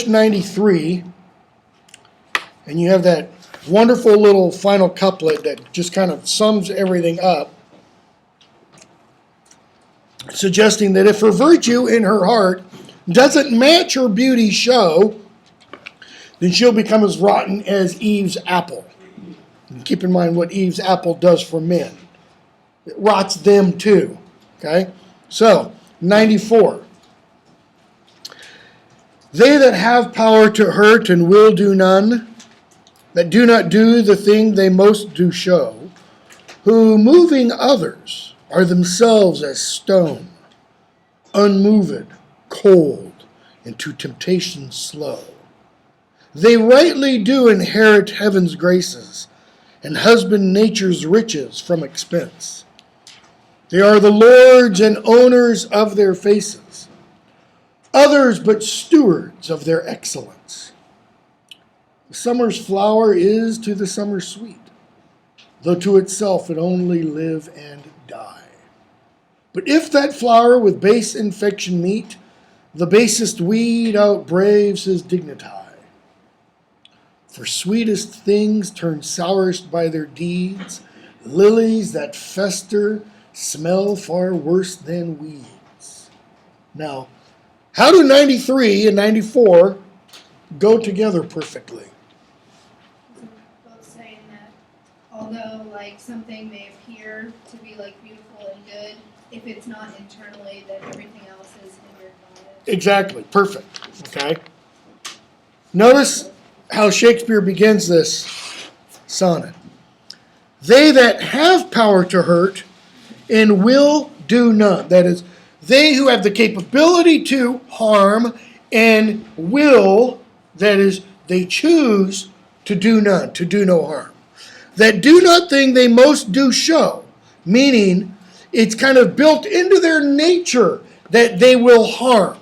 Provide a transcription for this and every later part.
93, and you have that wonderful little final couplet that just kind of sums everything up, suggesting that if her virtue in her heart doesn't match her beauty show, then she'll become as rotten as Eve's apple. And keep in mind what Eve's apple does for men. It rots them too. Okay? So, 94. They that have power to hurt and will do none, that do not do the thing they most do show, who moving others are themselves as stone, unmoved, cold, and to temptation slow. They rightly do inherit heaven's graces, and husband nature's riches from expense. They are the lords and owners of their faces, others but stewards of their excellence. The summer's flower is to the summer sweet, though to itself it only live and die. But if that flower with base infection meet, the basest weed outbraves his dignity. For sweetest things turn sourest by their deeds, lilies that fester smell far worse than weeds. Now, how do 93 and 94 go together perfectly? Both saying that although like something may appear to be like beautiful and good, if it's not internally, then everything else is hindered by it. Exactly, perfect. Okay. Notice how Shakespeare begins this sonnet. They that have power to hurt and will do none. That is, they who have the capability to harm and will, that is, they choose to do none, to do no harm. That do not think they most do show, meaning it's kind of built into their nature that they will harm.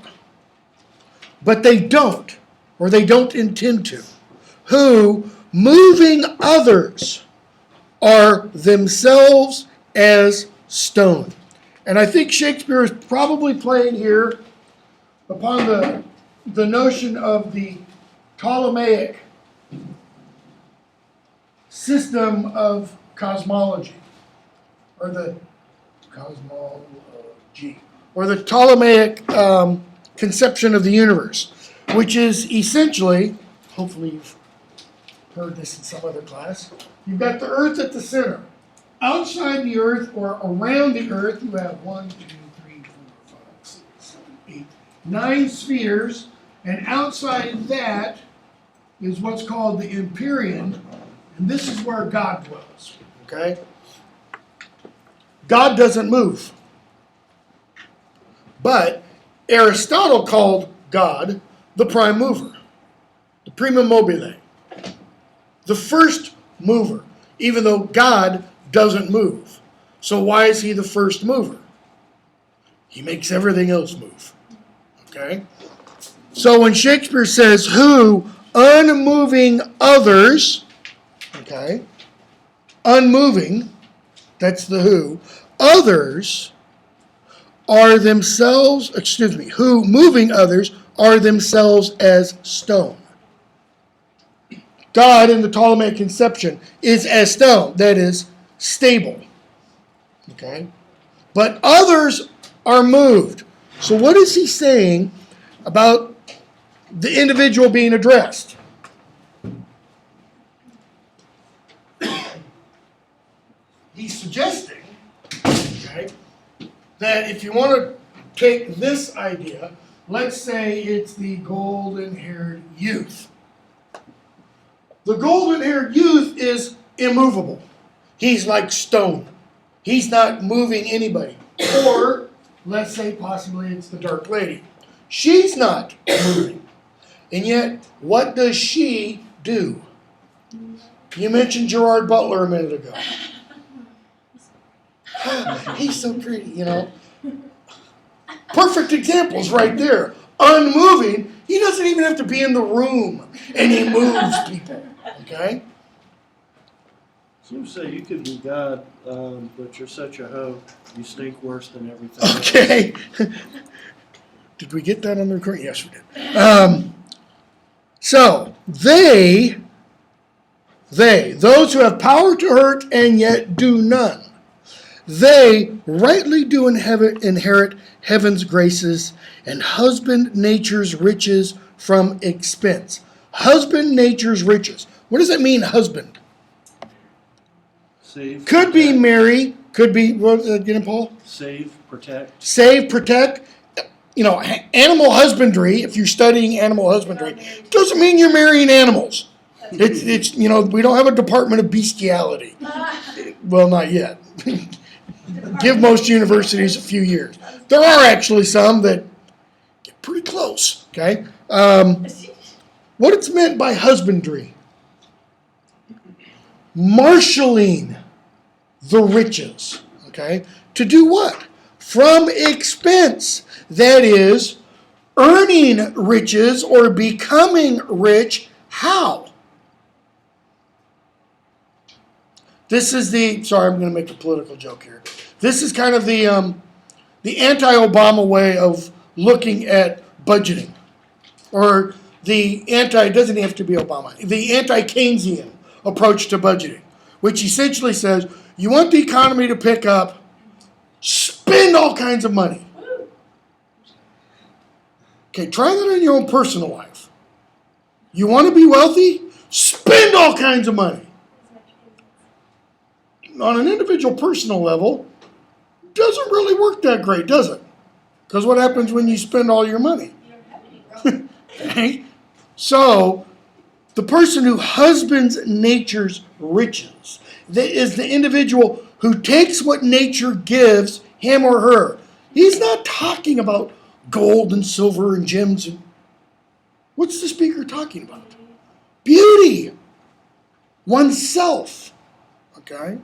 But they don't, or they don't intend to. Who, moving others, are themselves as stone. And I think Shakespeare is probably playing here upon the notion of the Ptolemaic system of cosmology, or the cosmology, or the Ptolemaic conception of the universe, which is essentially, hopefully you've heard this in some other class, you've got the earth at the center. Outside the earth, or around the earth, you have 1, 2, 3, 4, 5, 6, 7, 8, 9 spheres, and outside that is what's called the Empyrean, and this is where God dwells. Okay? God doesn't move. But Aristotle called God the prime mover, the prima mobile, the first mover, even though God doesn't move. So why is he the first mover? He makes everything else move. Okay? So when Shakespeare says, who, unmoving others, okay, unmoving, that's the who, others are themselves, who, moving others, are themselves as stone. God, in the Ptolemaic conception, is as stone, that is, stable. Okay? But others are moved. So what is he saying about the individual being addressed? He's suggesting, okay, that if you want to take this idea, let's say it's the golden-haired youth. The golden-haired youth is immovable. He's like stone. He's not moving anybody. Or, let's say possibly it's the dark lady. She's not moving. And yet, what does she do? You mentioned Gerard Butler a minute ago. He's so pretty, you know. Perfect examples right there. Unmoving. He doesn't even have to be in the room, and he moves people. Okay? Seems so you could be God, but you're such a hoe. You stink worse than everything else. Okay. Did we get that on the recording? Yes, we did. So, those who have power to hurt and yet do none, they rightly do inherit heaven's graces and husband nature's riches from expense. Husband nature's riches. What does that mean, husband? Save, Could be protect. marry, could be, what was that again, Paul? Save, protect. Save, protect. You know, animal husbandry, if you're studying animal husbandry, doesn't mean you're marrying animals. It's you know, we don't have a department of bestiality. Well, not yet. Give most universities a few years. There are actually some that get pretty close, okay? What it's meant by husbandry. Marshaling the riches, okay? To do what? From expense. That is, earning riches or becoming rich. How? This is sorry, I'm going to make a political joke here. This is kind of the anti-Obama way of looking at budgeting. Or it doesn't have to be Obama, the anti-Keynesian approach to budgeting, which essentially says, you want the economy to pick up, spend all kinds of money. Okay, try that in your own personal life. You want to be wealthy? Spend all kinds of money. On an individual personal level, doesn't really work that great, does it? Because what happens when you spend all your money? Okay? So, the person who husbands nature's riches is the individual who takes what nature gives him or her. He's not talking about gold and silver and gems. What's the speaker talking about? Beauty. Oneself. Okay?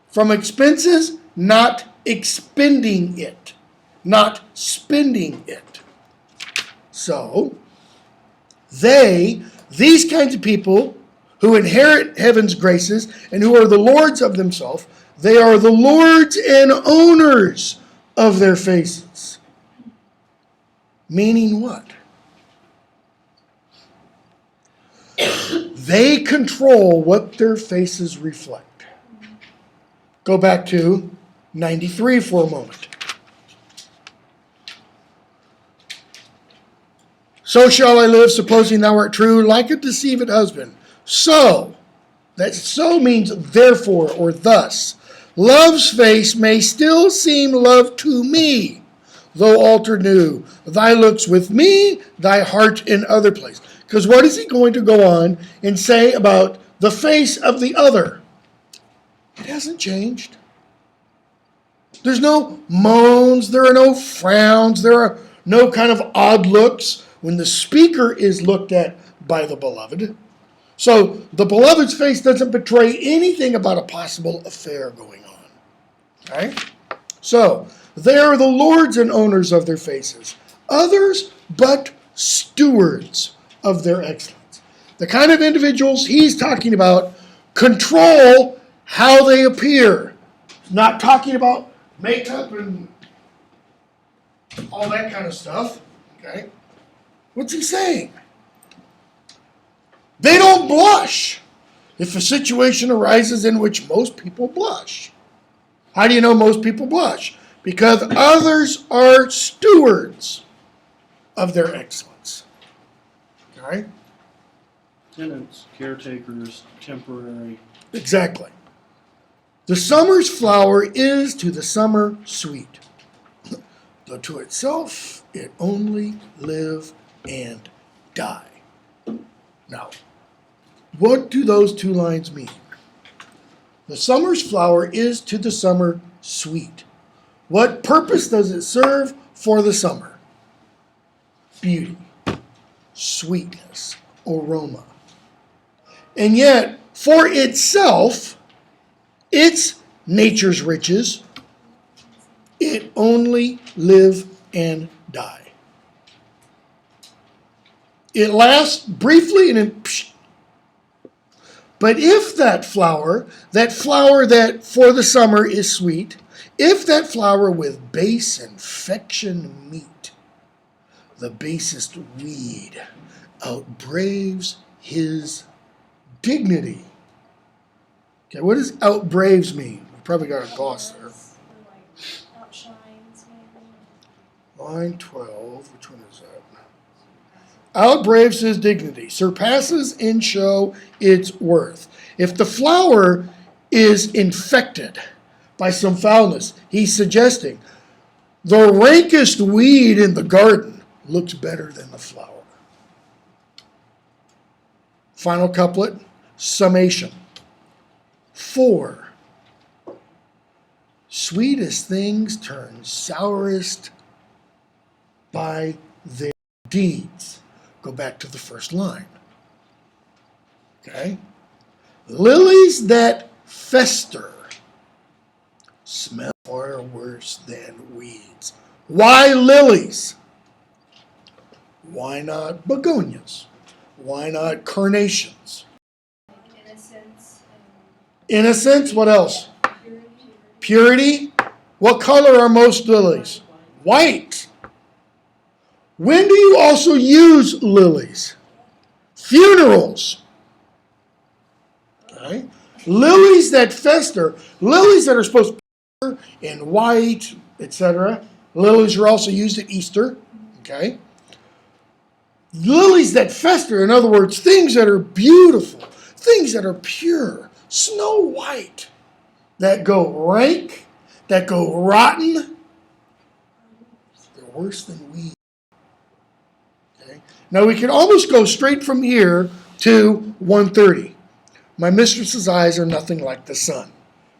From expenses, not expending it. Not spending it. So, these kinds of people who inherit heaven's graces and who are the lords of themselves, they are the lords and owners of their faces. Meaning what? They control what their faces reflect. Go back to 93 for a moment. So shall I live, supposing thou art true, like a deceived husband. So, that so means therefore or thus. Love's face may still seem love to me, though altered new. Thy looks with me, thy heart in other place. Because what is he going to go on and say about the face of the other? It hasn't changed. There's no moans, there are no frowns, there are no kind of odd looks when the speaker is looked at by the beloved. So the beloved's face doesn't betray anything about a possible affair going on. Okay? So they are the lords and owners of their faces. Others but stewards of their excellence. The kind of individuals he's talking about control how they appear. Not talking about makeup and all that kind of stuff. Okay? What's he saying? They don't blush if a situation arises in which most people blush. How do you know most people blush? Because others are stewards of their excellence. Okay? Tenants, caretakers, temporary. Exactly. The summer's flower is to the summer sweet, though to itself it only live and die. Now, what do those two lines mean? The summer's flower is to the summer sweet. What purpose does it serve for the summer? Beauty, sweetness, aroma. And yet, for itself, its nature's riches, it only live and die. It lasts briefly and then psh. But if that flower that for the summer is sweet, if that flower with base infection meet, the basest weed outbraves his dignity. Okay, what does outbraves mean? We probably got a gloss there. Outshines, maybe. Line 12, which one is that? Outbraves his dignity, surpasses in show its worth. If the flower is infected by some foulness, he's suggesting the rankest weed in the garden looks better than the flower. Final couplet, summation. 4. Sweetest things turn sourest by their deeds. Go back to the first line. Okay? Lilies that fester smell far worse than weeds. Why lilies? Why not begonias? Why not carnations? Innocence. Innocence, what else? Purity. Purity. What color are most lilies? White. When do you also use lilies? Funerals. Okay. Lilies that fester, lilies that are supposed to be in white, etc. Lilies are also used at Easter. Okay. Lilies that fester, in other words, things that are beautiful, things that are pure, snow white, that go rank, that go rotten, they're worse than weeds. Okay. Now we can almost go straight from here to 130. My mistress's eyes are nothing like the sun.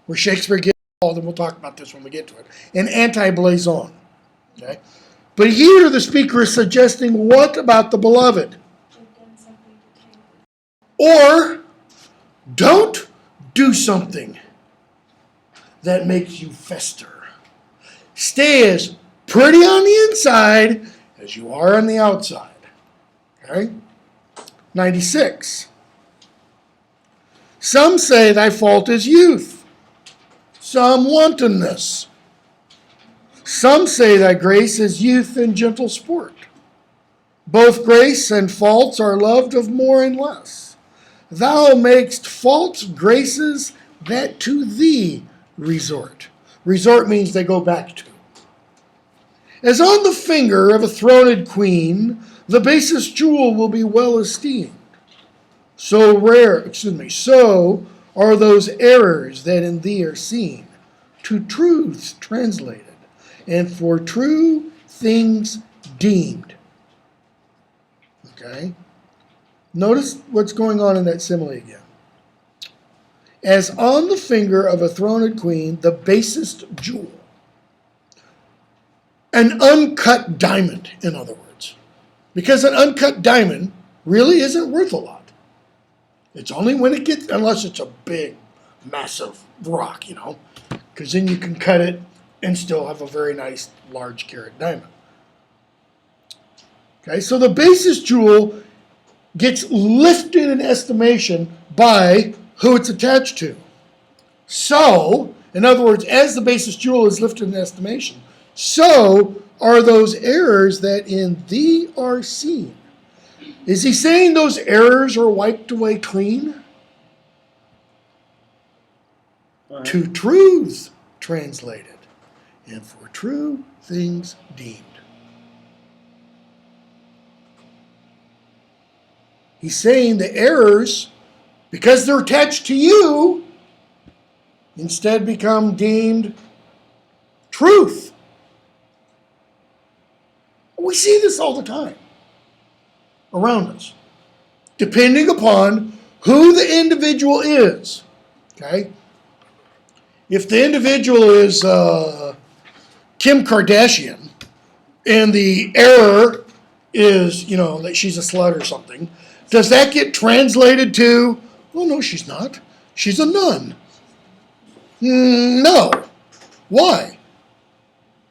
Where Shakespeare gets called, and we'll talk about this when we get to it, an anti-blazon. Okay? But here the speaker is suggesting what about the beloved? They've done something to taint it. Or don't do something that makes you fester. Stay as pretty on the inside as you are on the outside. Okay? 96. Some say thy fault is youth, some wantonness. Some say thy grace is youth and gentle sport. Both grace and faults are loved of more and less. Thou makest false graces that to thee resort. Resort means they go back to. As on the finger of a throned queen, the basest jewel will be well esteemed. So are those errors that in thee are seen, to truths translated, and for true things deemed. Okay? Notice what's going on in that simile again. As on the finger of a throned queen, the basest jewel. An uncut diamond, in other words. Because an uncut diamond really isn't worth a lot. It's only when it gets, unless it's a big, massive rock, because then you can cut it and still have a very nice, large carat diamond. Okay, so the basest jewel gets lifted in estimation by who it's attached to. So, in other words, as the basest jewel is lifted in estimation, so are those errors that in thee are seen. Is he saying those errors are wiped away clean? Right. To truths translated, and for true things deemed. He's saying the errors, because they're attached to you, instead become deemed truth. We see this all the time around us, depending upon who the individual is. Okay? If the individual is Kim Kardashian, and the error is, that she's a slut or something, does that get translated to, well, no, she's not. She's a nun. No. Why?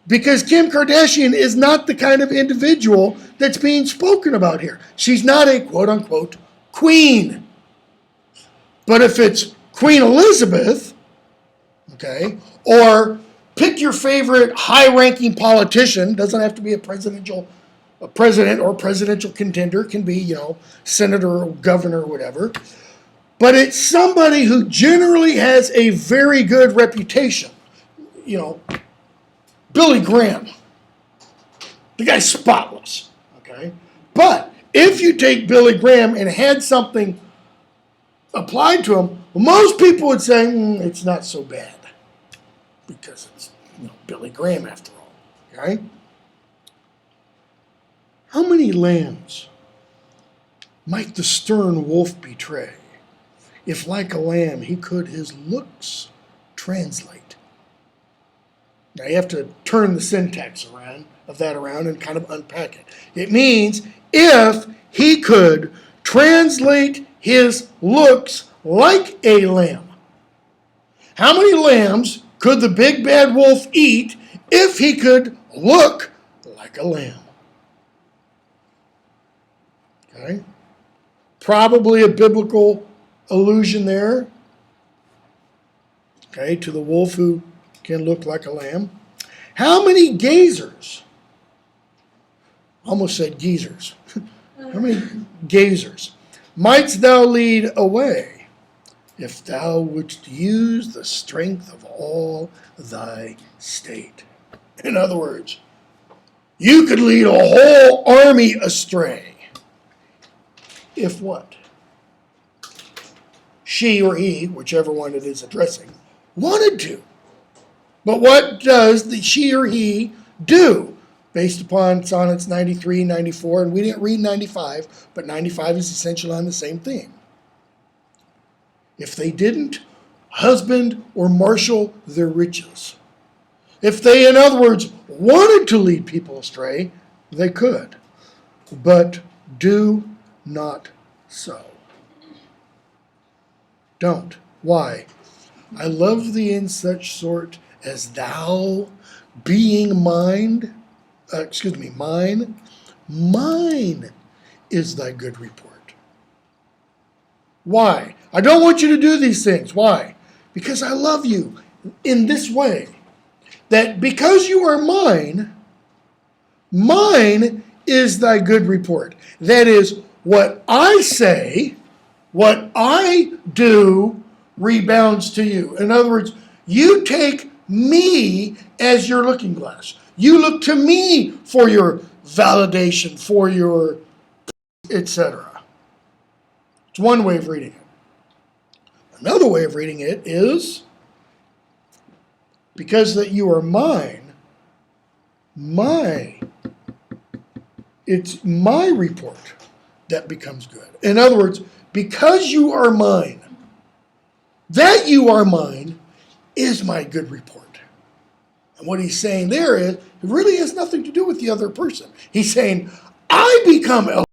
Because Kim Kardashian is not the kind of individual that's being spoken about here. She's not a quote-unquote queen. But if it's Queen Elizabeth, okay, or pick your favorite high-ranking politician, doesn't have to be a presidential a president or presidential contender can be, senator or governor or whatever. But it's somebody who generally has a very good reputation. Billy Graham. The guy's spotless. Okay? But if you take Billy Graham and had something applied to him, most people would say, it's not so bad. Because it's Billy Graham after all. Okay? How many lambs might the stern wolf betray, if like a lamb he could his looks translate? Now you have to turn the syntax of that around and kind of unpack it. It means if he could translate his looks like a lamb. How many lambs could the big bad wolf eat if he could look like a lamb? Okay? Probably a biblical allusion there. Okay, to the wolf who can look like a lamb. How many gazers? Almost said geezers. How many gazers mightst thou lead away if thou wouldst use the strength of all thy state? In other words, you could lead a whole army astray. If what? She or he, whichever one it is addressing, wanted to. But what does the she or he do? Based upon Sonnets 93, 94, and we didn't read 95, but 95 is essentially on the same theme. If they didn't husband or marshal their riches, if they, in other words, wanted to lead people astray, they could, but do not so. Don't. Why? I love thee in such sort as thou, being mine, mine is thy good report. Why? I don't want you to do these things. Why? Because I love you in this way. That because you are mine, mine is thy good report. That is, what I say, what I do, rebounds to you. In other words, you take me as your looking glass. You look to me for your validation, for your etc. It's one way of reading it. Another way of reading it is, because that you are mine, it's my report that becomes good. In other words, because you are mine, that you are mine is my good report. And what he's saying there is, it really has nothing to do with the other person. He's saying, I become eligible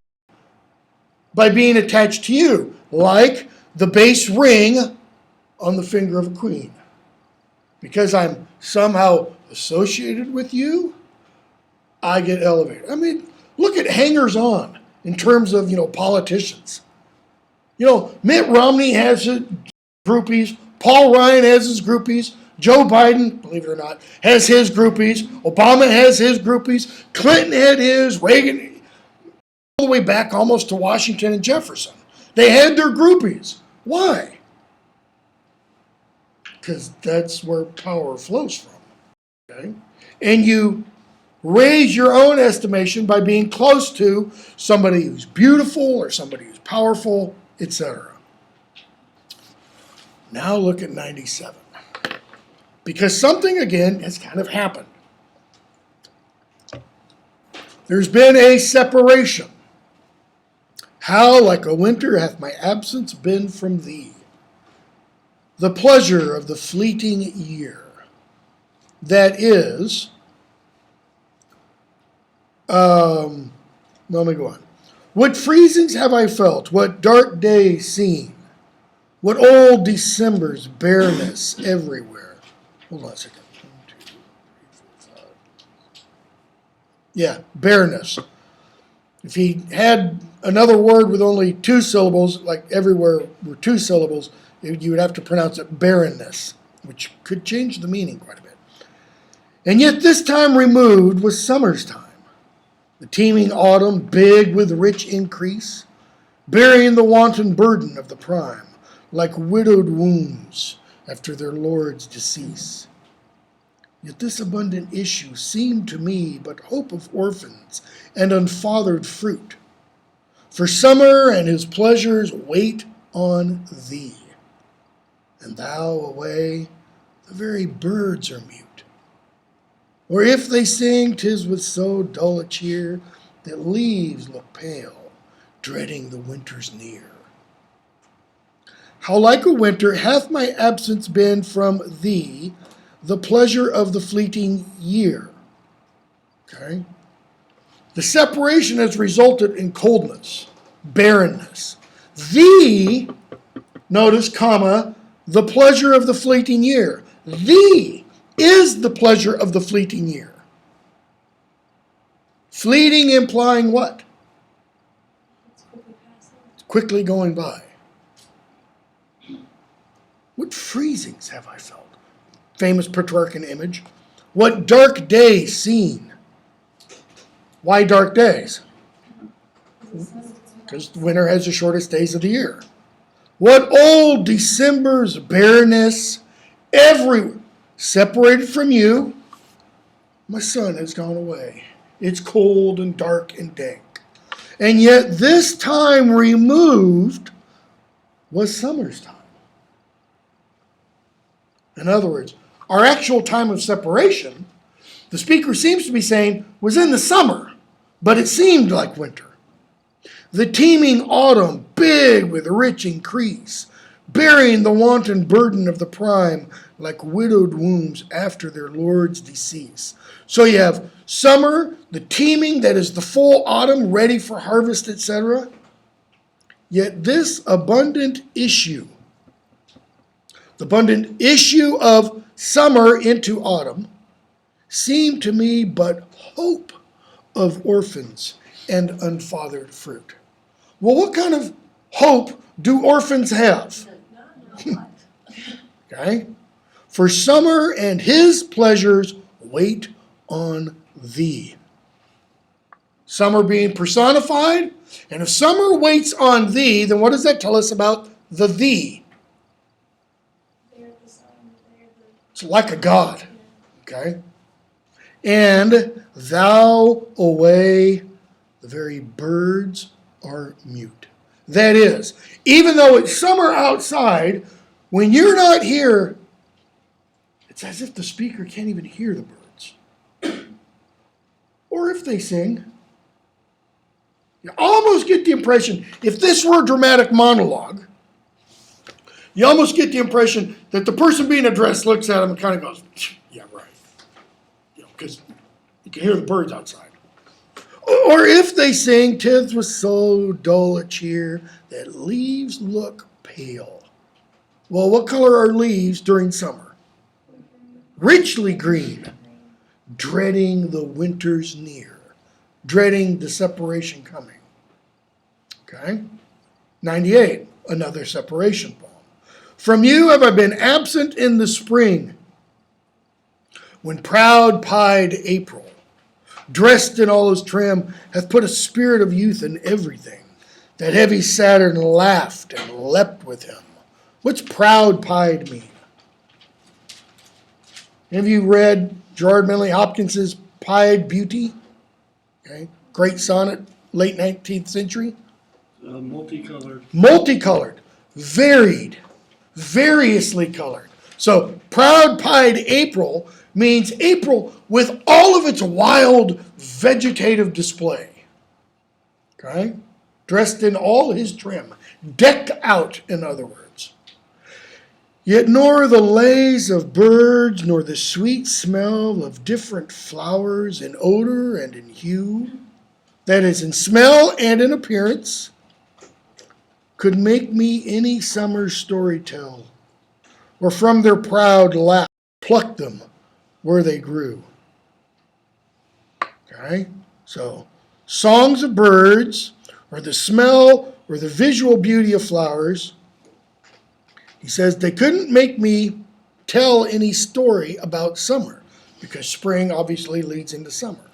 by being attached to you, like the base ring on the finger of a queen. Because I'm somehow associated with you, I get elevated. I mean, look at hangers-on in terms of, politicians. Mitt Romney has his groupies. Paul Ryan has his groupies. Joe Biden, believe it or not, has his groupies. Obama has his groupies. Clinton had his. Reagan, all the way back almost to Washington and Jefferson. They had their groupies. Why? Because that's where power flows from. Okay? And you raise your own estimation by being close to somebody who's beautiful or somebody who's powerful, etc. Now look at 97. Because something, again, has kind of happened. There's been a separation. How, like a winter, hath my absence been from thee? The pleasure of the fleeting year. That is, let me go on. What freezings have I felt? What dark days seen? What old December's bareness everywhere? Hold on a second. 1, 2, 3, 4, 5. Yeah, bareness. If he had another word with only 2 syllables, like everywhere were 2 syllables, you would have to pronounce it barrenness, which could change the meaning quite a bit. And yet this time removed was summer's time. The teeming autumn, big with rich increase, bearing the wanton burden of the prime, like widowed wombs after their lord's decease. Yet this abundant issue seemed to me but hope of orphans and unfathered fruit. For summer and his pleasures wait on thee, and thou away, the very birds are mute. Or if they sing, 'tis with so dull a cheer that leaves look pale, dreading the winter's near. How like a winter hath my absence been from thee, the pleasure of the fleeting year. Okay? The separation has resulted in coldness, barrenness. Thee, notice, comma, the pleasure of the fleeting year. Thee is the pleasure of the fleeting year. Fleeting implying what? It's quickly passing. Quickly going by. What freezings have I felt? Famous Petrarchan image. What dark days seen? Why dark days? Because winter has the shortest days of the year. What old December's bareness, everywhere, separated from you. My sun has gone away. It's cold and dark and dank. And yet this time removed was summer's time. In other words, our actual time of separation, the speaker seems to be saying, was in the summer, but it seemed like winter. The teeming autumn, big with rich increase, bearing the wanton burden of the prime, like widowed wombs after their lord's decease. So you have summer, the teeming, that is the full autumn, ready for harvest, etc. Yet this abundant issue, the abundant issue of summer into autumn, seemed to me but hope of orphans and unfathered fruit. Well, what kind of hope do orphans have? Okay? For summer and his pleasures wait on thee. Summer being personified, and if summer waits on thee, then what does that tell us about the thee? They're the sun, they're the. It's like a god. Okay? And thou away, the very birds are mute. That is, even though it's summer outside, when you're not here, it's as if the speaker can't even hear the birds. Or if they sing. You almost get the impression, if this were a dramatic monologue, you almost get the impression that the person being addressed looks at him and kind of goes, yeah, right. Because you can hear the birds outside. Or if they sing, 'tis with so dull a cheer that leaves look pale. Well, what color are leaves during summer? Richly green, dreading the winter's near, dreading the separation coming. Okay? 98, another separation poem. From you have I been absent in the spring, when proud pied April, dressed in all his trim, hath put a spirit of youth in everything. That heavy Saturn laughed and leapt with him. What's proud pied mean? Have you read Gerard Manley Hopkins's Pied Beauty? Okay, great sonnet, late 19th century. Multicolored. Multicolored, varied, variously colored. So proud pied April means April with all of its wild vegetative display. Okay? Dressed in all his trim, decked out, in other words. Yet nor the lays of birds, nor the sweet smell of different flowers in odor and in hue, that is, in smell and in appearance, could make me any summer story tell, or from their proud lap pluck them where they grew. Okay? So, songs of birds, or the smell, or the visual beauty of flowers, he says they couldn't make me tell any story about summer, because spring obviously leads into summer.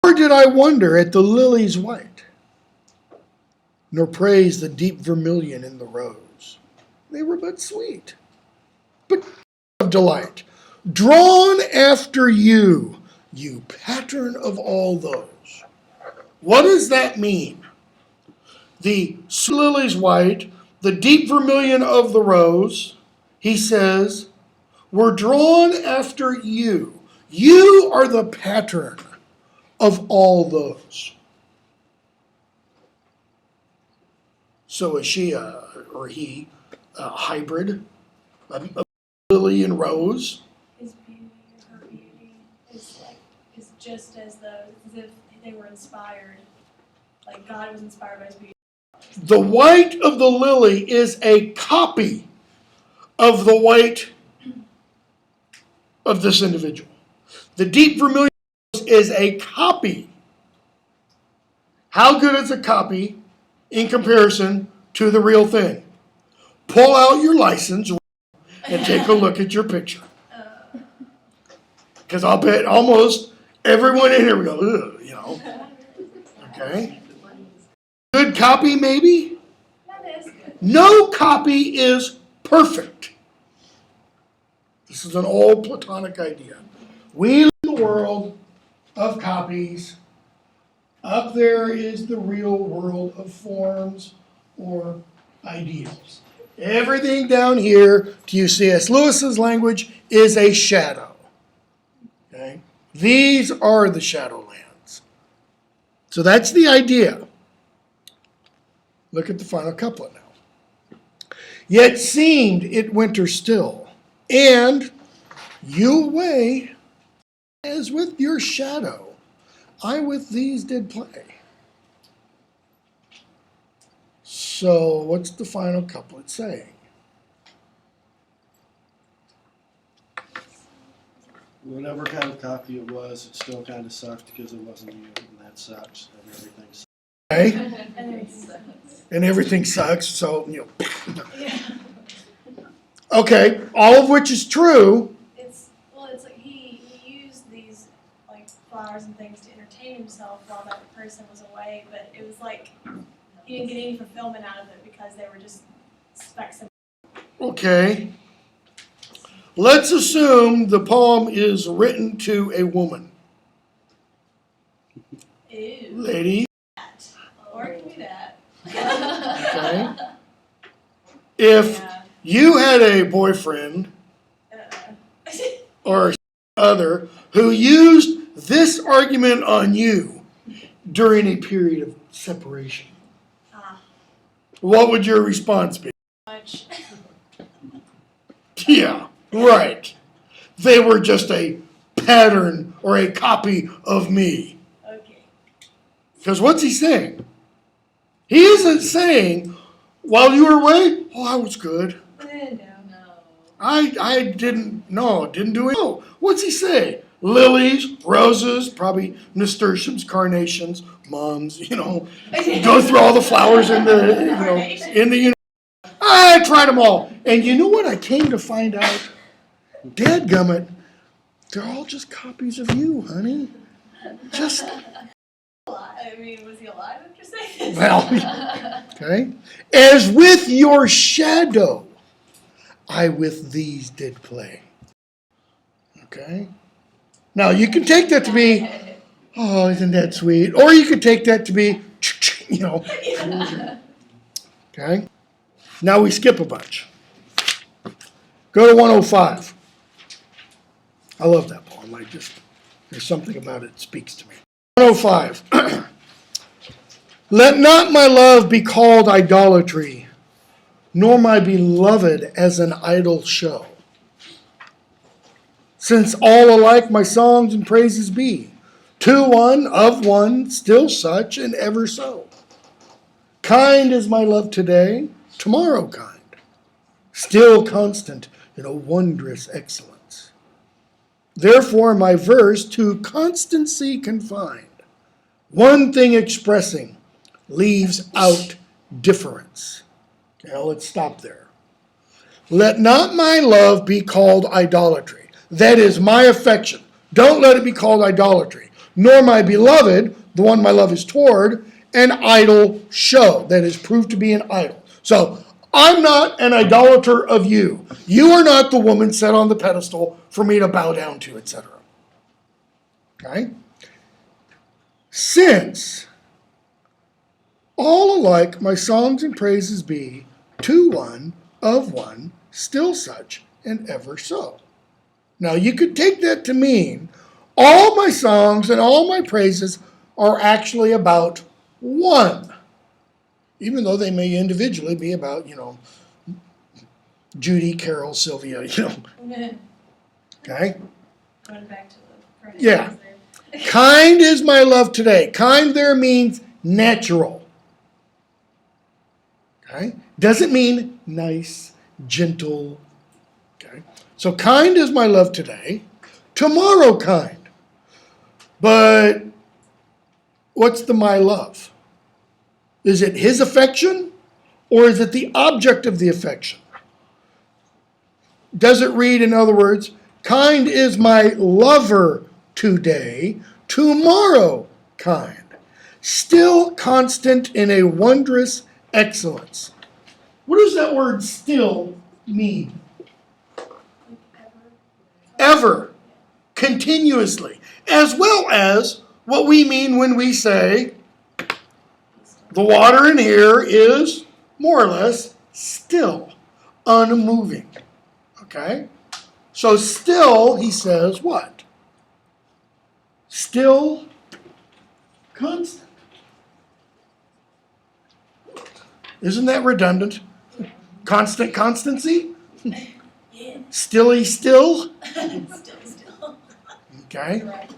Nor did I wonder at the lilies white, nor praise the deep vermilion in the rose. They were but sweet, but of delight, drawn after you, you pattern of all those. What does that mean? The lilies white, the deep vermilion of the rose, he says, were drawn after you. You are the pattern of all those. So is she or he a hybrid of lily and rose? His beauty or her beauty is just as if they were inspired. Like God was inspired by his beauty. The white of the lily is a copy of the white of this individual. The deep vermilion is a copy. How good is a copy in comparison to the real thing? Pull out your license and take a look at your picture. Because I'll bet almost everyone in here will go, ugh, you know. Okay? Good copy, maybe? That is good. No copy is perfect. This is an old Platonic idea. We live in a world of copies. Up there is the real world of forms or ideals. Everything down here, to use C.S. Lewis's language, is a shadow. Okay? These are the shadowlands. So that's the idea. Look at the final couplet now. Yet seemed it winter still, and you away, as with your shadow, I with these did play. So what's the final couplet saying? Whatever kind of copy it was, it still kind of sucked because it wasn't you, and that sucks, and everything sucks. Okay? And everything sucks, so, you know. Okay, all of which is true. It's like he used these like flowers and things to entertain himself while that person was away, but it was like he didn't get any fulfillment out of it because they were just specks of. Okay. Let's assume the poem is written to a woman. Ew. Lady, Or it can be that. okay? If Yeah. you had a boyfriend Uh-uh. or other who used this argument on you during a period of separation, what would your response be? Much. Yeah, right. They were just a pattern or a copy of me. Okay. Because what's he saying? He isn't saying, while you were away, oh, I was good. No. I didn't do it. No. What's he say? Lilies, roses, probably nasturtiums, carnations, mums, go through all the flowers in the I tried them all. And you know what I came to find out? Dadgummit, they're all just copies of you, honey. Just, I mean, was he alive after saying this? well, okay. As with your shadow, I with these did play. Okay? Now, you can take that to be, oh, isn't that sweet? Or you could take that to be, Okay? Now we skip a bunch. Go to 105. I love that poem. There's something about it that speaks to me. 105. Let not my love be called idolatry, nor my beloved as an idle show. Since all alike my songs and praises be, to one, of one, still such, and ever so. Kind is my love today, tomorrow kind, still constant in a wondrous excellence. Therefore my verse to constancy confined, one thing expressing, leaves out difference. Okay, let's stop there. Let not my love be called idolatry. That is my affection. Don't let it be called idolatry. nor my beloved, the one my love is toward, an idol show. That is proved to be an idol. So I'm not an idolater of you. You are not the woman set on the pedestal for me to bow down to, etc. Okay? Since all alike my songs and praises be to one, of one, still such, and ever so. Now you could take that to mean all my songs and all my praises are actually about one, even though they may individually be about, Judy, Carol, Sylvia, Okay? Going back to the pronouns Yeah. there. Kind is my love today. Kind there means natural. Okay? Doesn't mean nice, gentle. Okay? So kind is my love today. Tomorrow kind. But what's the my love? Is it his affection or is it the object of the affection? Does it read, in other words, kind is my lover today, tomorrow kind, still constant in a wondrous excellence? What does that word still mean? Ever, continuously, as well as what we mean when we say the water in here is more or less still, unmoving. Okay? So still, he says, what? Still constant. Isn't that redundant? Constant constancy? Yeah. Stilly still? Still. Okay. Right.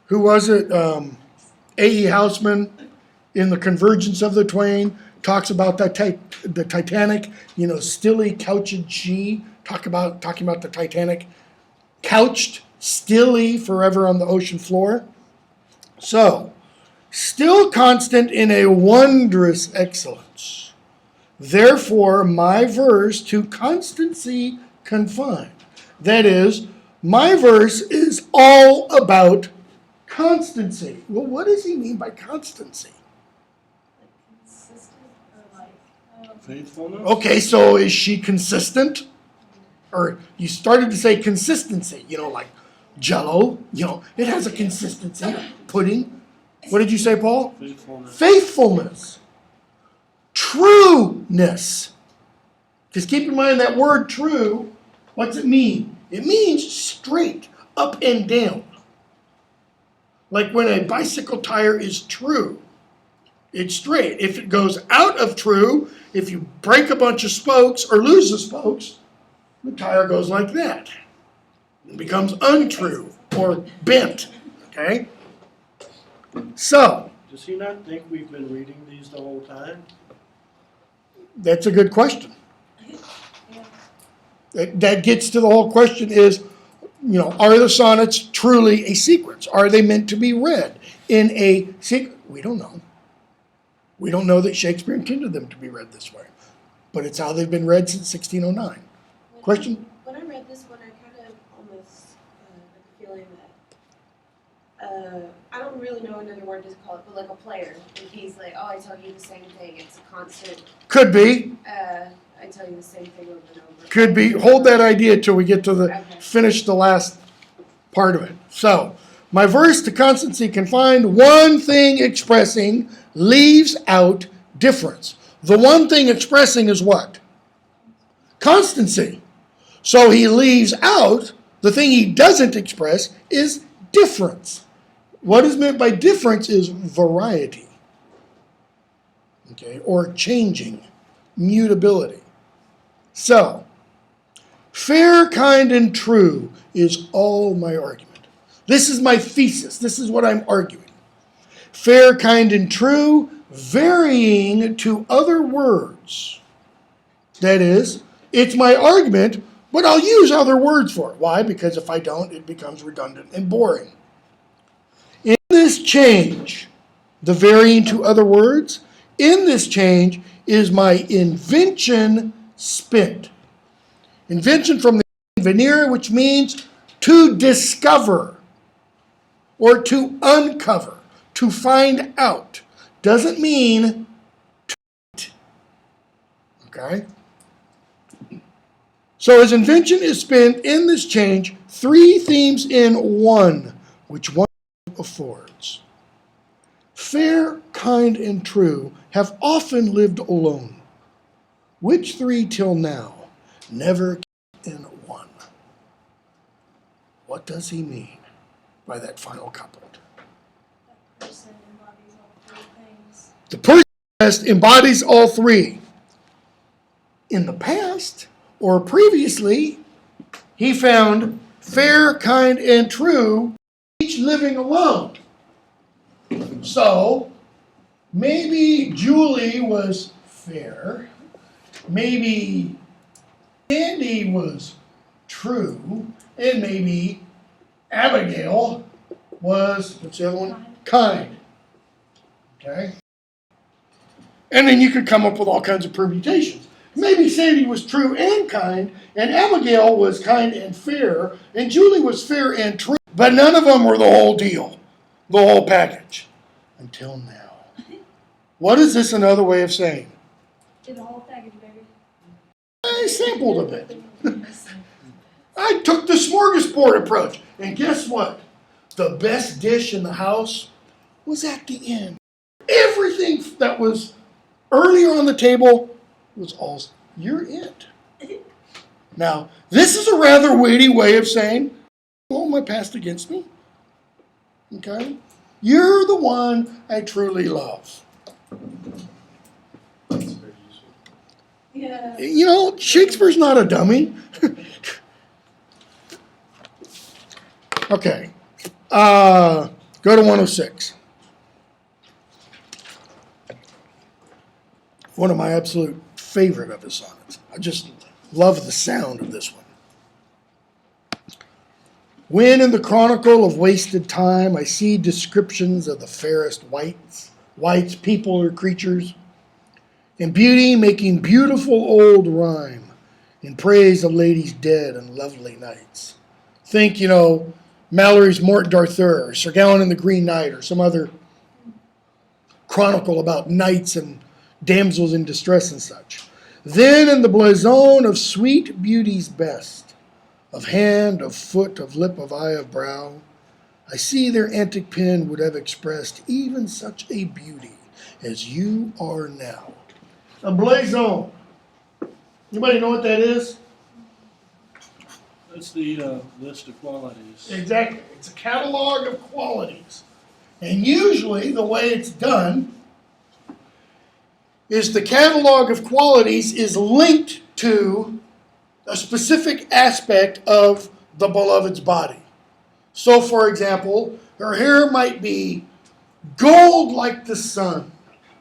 Who was it? A.E. Housman in The Convergence of the Twain talks about the Titanic, stilly couched she, talking about the Titanic, couched stilly forever on the ocean floor. So, still constant in a wondrous excellence. Therefore, my verse to constancy confined. That is, my verse is all about constancy. Well, what does he mean by constancy? Consistent or Faithfulness? Okay, so is she consistent? Or you started to say consistency, like Jell-O, it has a consistency. Pudding. What did you say, Paul? Faithfulness. Faithfulness. Trueness. Just keep in mind that word true, what's it mean? It means straight, up and down. Like when a bicycle tire is true, it's straight. If it goes out of true, if you break a bunch of spokes or lose the spokes, the tire goes like that. It becomes untrue or bent. Okay? So, Does he not think we've been reading these the whole time? that's a good question. Yeah. That gets to the whole question is, are the sonnets truly a sequence? Are they meant to be read in a sequence? We don't know. We don't know that Shakespeare intended them to be read this way. But it's how they've been read since 1609. Question? When I read this one, I kind of almost had the feeling that I don't really know another word to call it, but like a player. And he's like, oh, I tell you the same thing. It's a constant. Could be. I tell you the same thing over and over. Could be. Hold that idea till we get to Okay. finish the last part of it. So, my verse to constancy confined, one thing expressing leaves out difference. The one thing expressing is what? Constancy. So he leaves out, the thing he doesn't express is difference. What is meant by difference is variety. Okay, or changing, mutability. So, fair, kind, and true is all my argument. This is my thesis. This is what I'm arguing. Fair, kind, and true, varying to other words. That is, it's my argument, but I'll use other words for it. Why? Because if I don't, it becomes redundant and boring. In this change, the varying to other words, in this change is my invention spent. Invention from the venire, which means to discover. or to uncover, to find out. Doesn't mean to eat. Okay? So his invention is spent in this change, three themes in one, which one affords. Fair, kind, and true have often lived alone, which three till now never in one. What does he mean by that final couplet? That person embodies all three things. The person best embodies all three. In the past, or previously, he found fair, kind, and true, each living alone. So, maybe Julie was fair, maybe Andy was true, and maybe Abigail was, what's the other one? Kind. Okay? And then you could come up with all kinds of permutations. Maybe Sandy was true and kind, and Abigail was kind and fair, and Julie was fair and true. But none of them were the whole deal, the whole package, until now. What is this another way of saying? Did the whole package, baby. I sampled a bit. I took the smorgasbord approach, and guess what? The best dish in the house was at the end. Everything that was earlier on the table was all, you're it. Now, this is a rather weighty way of saying, hold my past against me. Okay? You're the one I truly love. That's very useful. Yeah. You know, Shakespeare's not a dummy. Okay. Go to 106. One of my absolute favorite of his sonnets. I just love the sound of this one. When in the chronicle of wasted time I see descriptions of the fairest whites, people or creatures, and beauty making beautiful old rhyme in praise of ladies dead and lovely knights. Think, Mallory's Mort d'Arthur, or Sir Gawain and the Green Knight, or some other chronicle about knights and damsels in distress and such. Then in the blazon of sweet beauty's best, of hand, of foot, of lip, of eye, of brow, I see their antic pen would have expressed even such a beauty as you are now. A blazon. Anybody know what that is? That's the list of qualities. Exactly. It's a catalog of qualities. And usually the way it's done is the catalog of qualities is linked to a specific aspect of the beloved's body. So, for example, her hair might be gold like the sun.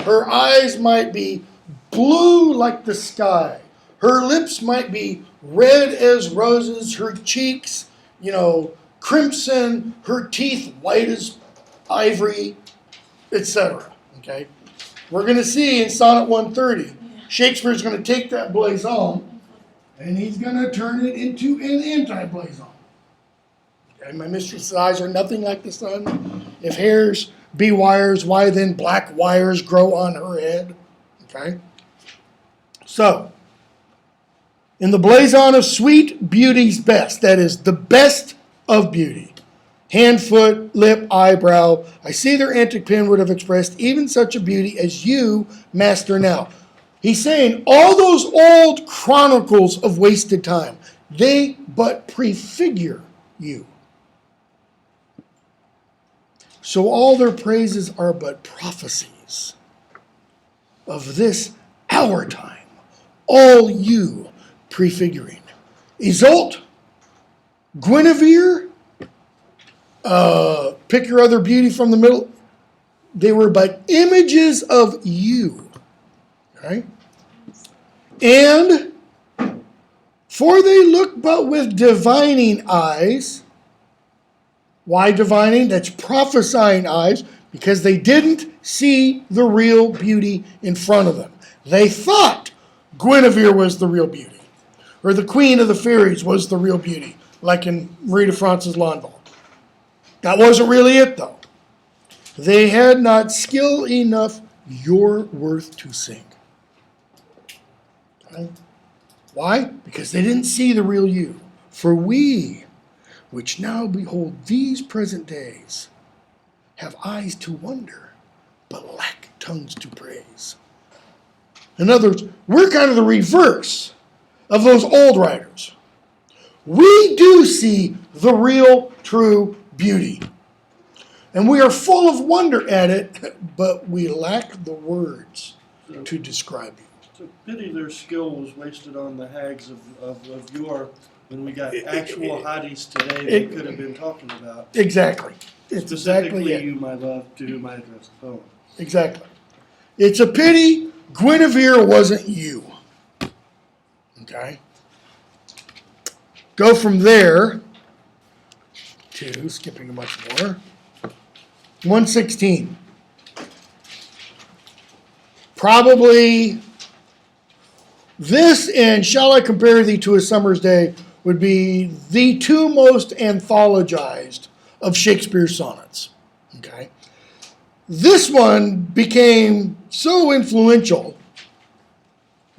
Her eyes might be blue like the sky. Her lips might be red as roses. Her cheeks, crimson. Her teeth white as ivory, etc. Okay? We're going to see in Sonnet 130, Shakespeare's going to take that blazon and he's going to turn it into an anti-blazon. Okay? My mistress's eyes are nothing like the sun. If hairs be wires, why then black wires grow on her head? Okay? So, in the blazon of sweet beauty's best, that is the best of beauty, hand, foot, lip, eyebrow, I see their antic pen would have expressed even such a beauty as you master now. He's saying all those old chronicles of wasted time, they but prefigure you. So all their praises are but prophecies of this our time, all you prefiguring. Isolde, Guinevere, pick your other beauty from the middle. They were but images of you. Okay? And for they look but with divining eyes. Why divining? That's prophesying eyes, because they didn't see the real beauty in front of them. They thought Guinevere was the real beauty, or the Queen of the Fairies was the real beauty, like in Marie de France's L'Envol. That wasn't really it, though. They had not skill enough your worth to sing. Okay? Why? Because they didn't see the real you. For we, which now behold these present days, have eyes to wonder, but lack tongues to praise. In other words, we're kind of the reverse of those old writers. We do see the real, true beauty. And we are full of wonder at it, but we lack the words to describe it. It's a pity their skill was wasted on the hags of yore when we got actual hotties today they could have been talking about. Exactly. It's Specifically, exactly it. you, my love, to whom I address the poem. Exactly. It's a pity Guinevere wasn't you. Okay? Go from there to, skipping much more, 116. Probably this and Shall I Compare Thee to a Summer's Day would be the two most anthologized of Shakespeare's sonnets. Okay? This one became so influential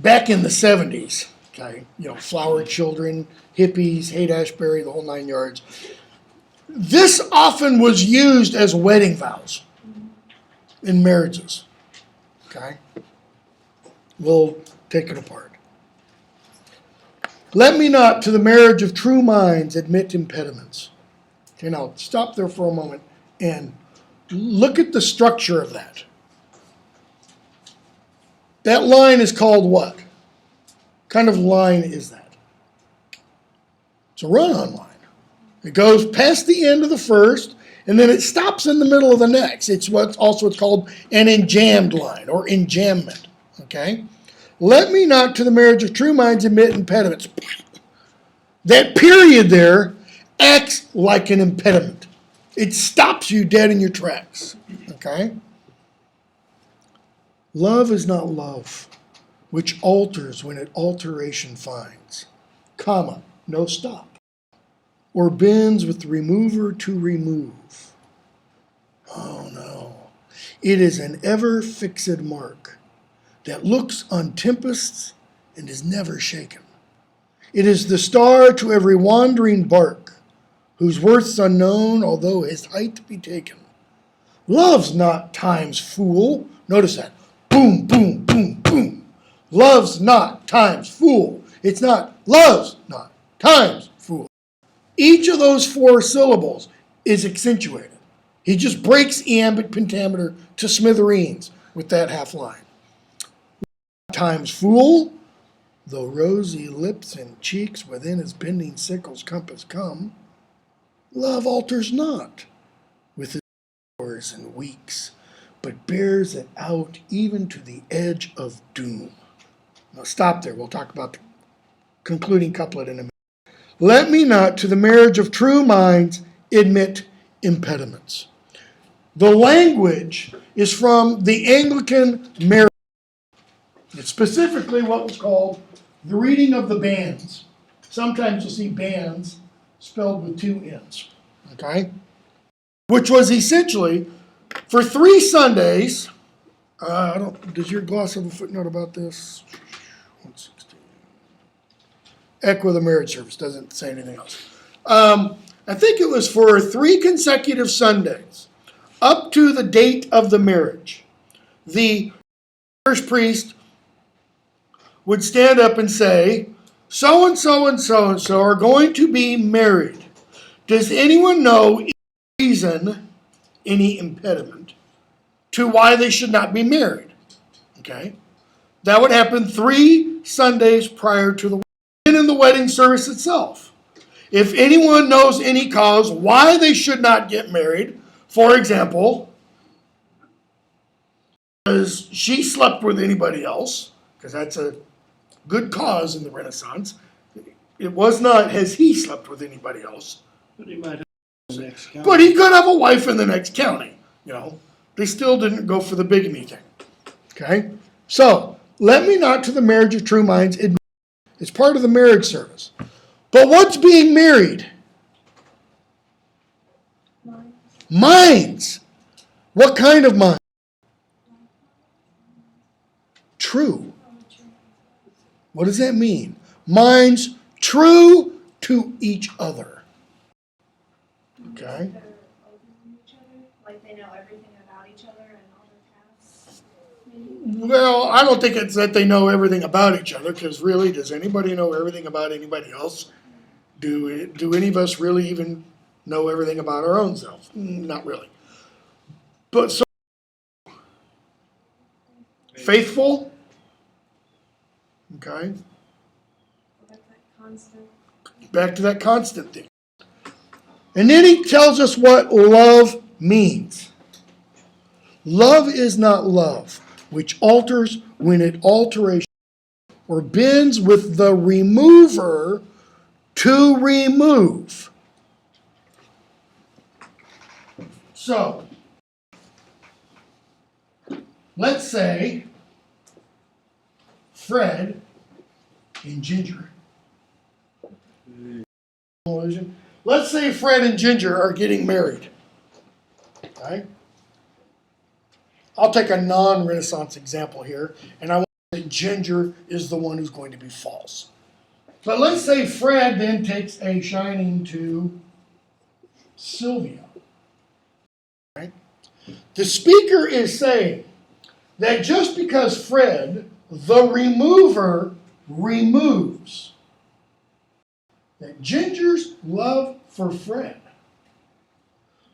back in the 70s. Okay? You know, Flower Children, hippies, Haight-Ashbury, the whole 9 yards. This often was used as wedding vows in marriages. Okay? We'll take it apart. Let me not to the marriage of true minds admit impediments. Okay, now stop there for a moment and look at the structure of that. That line is called what? What kind of line is that? It's a run-on line. It goes past the end of the first, and then it stops in the middle of the next. It's what's called an enjambed line or enjambment. Okay? Let me not to the marriage of true minds admit impediments. That period there acts like an impediment. It stops you dead in your tracks. Okay? Love is not love, which alters when it alteration finds, comma, no stop, or bends with the remover to remove. Oh no. It is an ever fixed mark that looks on tempests and is never shaken. It is the star to every wandering bark, whose worth's unknown, although his height be taken. Love's not time's fool. Notice that. Boom, boom, boom, boom. Love's not time's fool. It's not love's not time's fool. Each of those four syllables is accentuated. He just breaks iambic pentameter to smithereens with that half line. Time's fool, though rosy lips and cheeks within his bending sickle's compass come, love alters not with his hours and weeks, but bears it out even to the edge of doom. Now stop there. We'll talk about the concluding couplet in a minute. Let me not to the marriage of true minds admit impediments. The language is from the Anglican marriage. It's specifically what was called the reading of the banns. Sometimes you'll see banns spelled with two N's. Okay? Which was essentially for 3 Sundays. Does your gloss have a footnote about this? 116. Echo the marriage service doesn't say anything else. I think it was for 3 consecutive Sundays up to the date of the marriage. The first priest would stand up and say, so and so and so and so are going to be married. Does anyone know any reason, any impediment to why they should not be married? Okay? That would happen 3 Sundays prior to the wedding. And in the wedding service itself. If anyone knows any cause why they should not get married, for example, because she slept with anybody else, because that's a good cause in the Renaissance. It was not, has he slept with anybody else? But he might have the next county. But he could have a wife in the next county. You know, they still didn't go for the bigamy thing. Okay? So, let me not to the marriage of true minds admit. It's part of the marriage service. But what's being married? Minds. What kind of mind? True. What does that mean? Minds true to each other. Okay? They're open to each other, like they know everything about each other and all their past. Maybe. Well, I don't think it's that they know everything about each other, because really, does anybody know everything about anybody else? Do any of us really even know everything about our own selves? Not really. But so faithful, okay? Like that constant. Back to that constant thing. And then he tells us what love means. Love is not love, which alters when it alteration or bends with the remover to remove. So, let's say Fred and Ginger. Let's say Fred and Ginger are getting married. Okay? I'll take a non-Renaissance example here, and I want to say Ginger is the one who's going to be false. But let's say Fred then takes a shining to Sylvia. Right? The speaker is saying that just because Fred, the remover, removes, that Ginger's love for Fred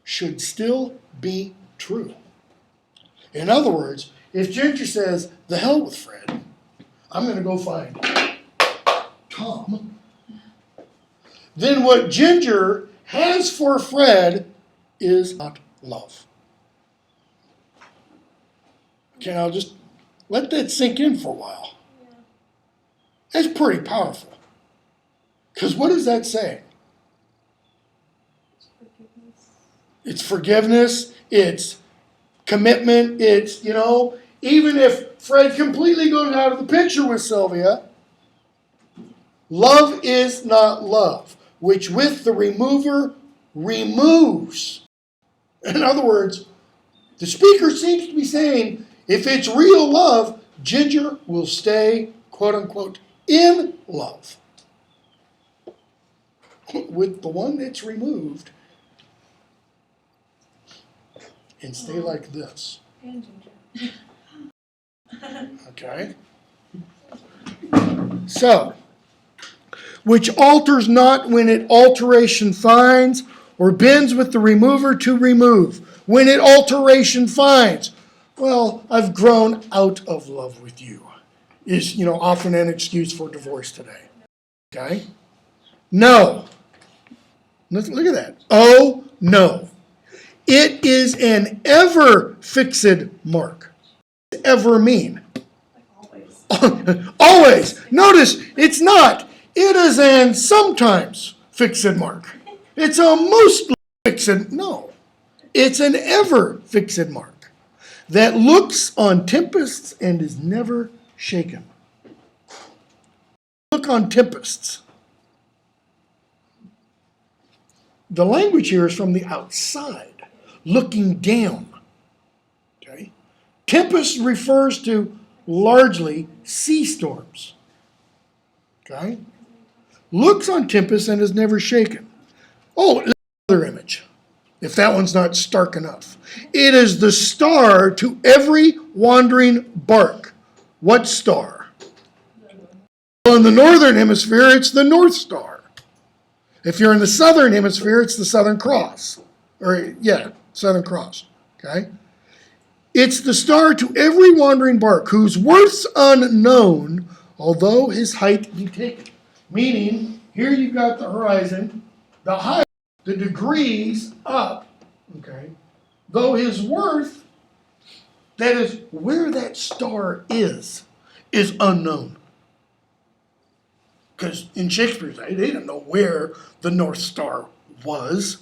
should still be true. In other words, if Ginger says, the hell with Fred, I'm going to go find Tom, then what Ginger has for Fred is not love. Okay, I'll just let that sink in for a while. Yeah. That's pretty powerful. Because what does that say? Forgiveness. It's forgiveness, it's commitment, it's, even if Fred completely goes out of the picture with Sylvia, love is not love, which with the remover removes. In other words, the speaker seems to be saying, if it's real love, Ginger will stay, quote unquote, in love. With the one that's removed, and stay like this. And Ginger. Okay? So, which alters not when it alteration finds, or bends with the remover to remove. When it alteration finds. Well, I've grown out of love with you. Is, often an excuse for divorce today. Okay? No. Look at that. Oh, no. It is an ever fixed mark. What does ever mean? Like always. Always. Notice, it's not. It is an sometimes fixed mark. It's a mostly fixed, no. It's an ever fixed mark that looks on tempests and is never shaken. Look on tempests. The language here is from the outside, looking down. Okay? Tempest refers to largely sea storms. Okay? Looks on tempest and is never shaken. Oh, another image, if that one's not stark enough. It is the star to every wandering bark. What star? Well, in the northern hemisphere, it's the North Star. If you're in the southern hemisphere, it's the Southern Cross. Southern Cross. Okay? It's the star to every wandering bark, whose worth's unknown, although his height be taken. Meaning, here you've got the horizon, the height, the degrees up, okay? Though his worth, that is where that star is unknown. Because in Shakespeare's day, they didn't know where the North Star was,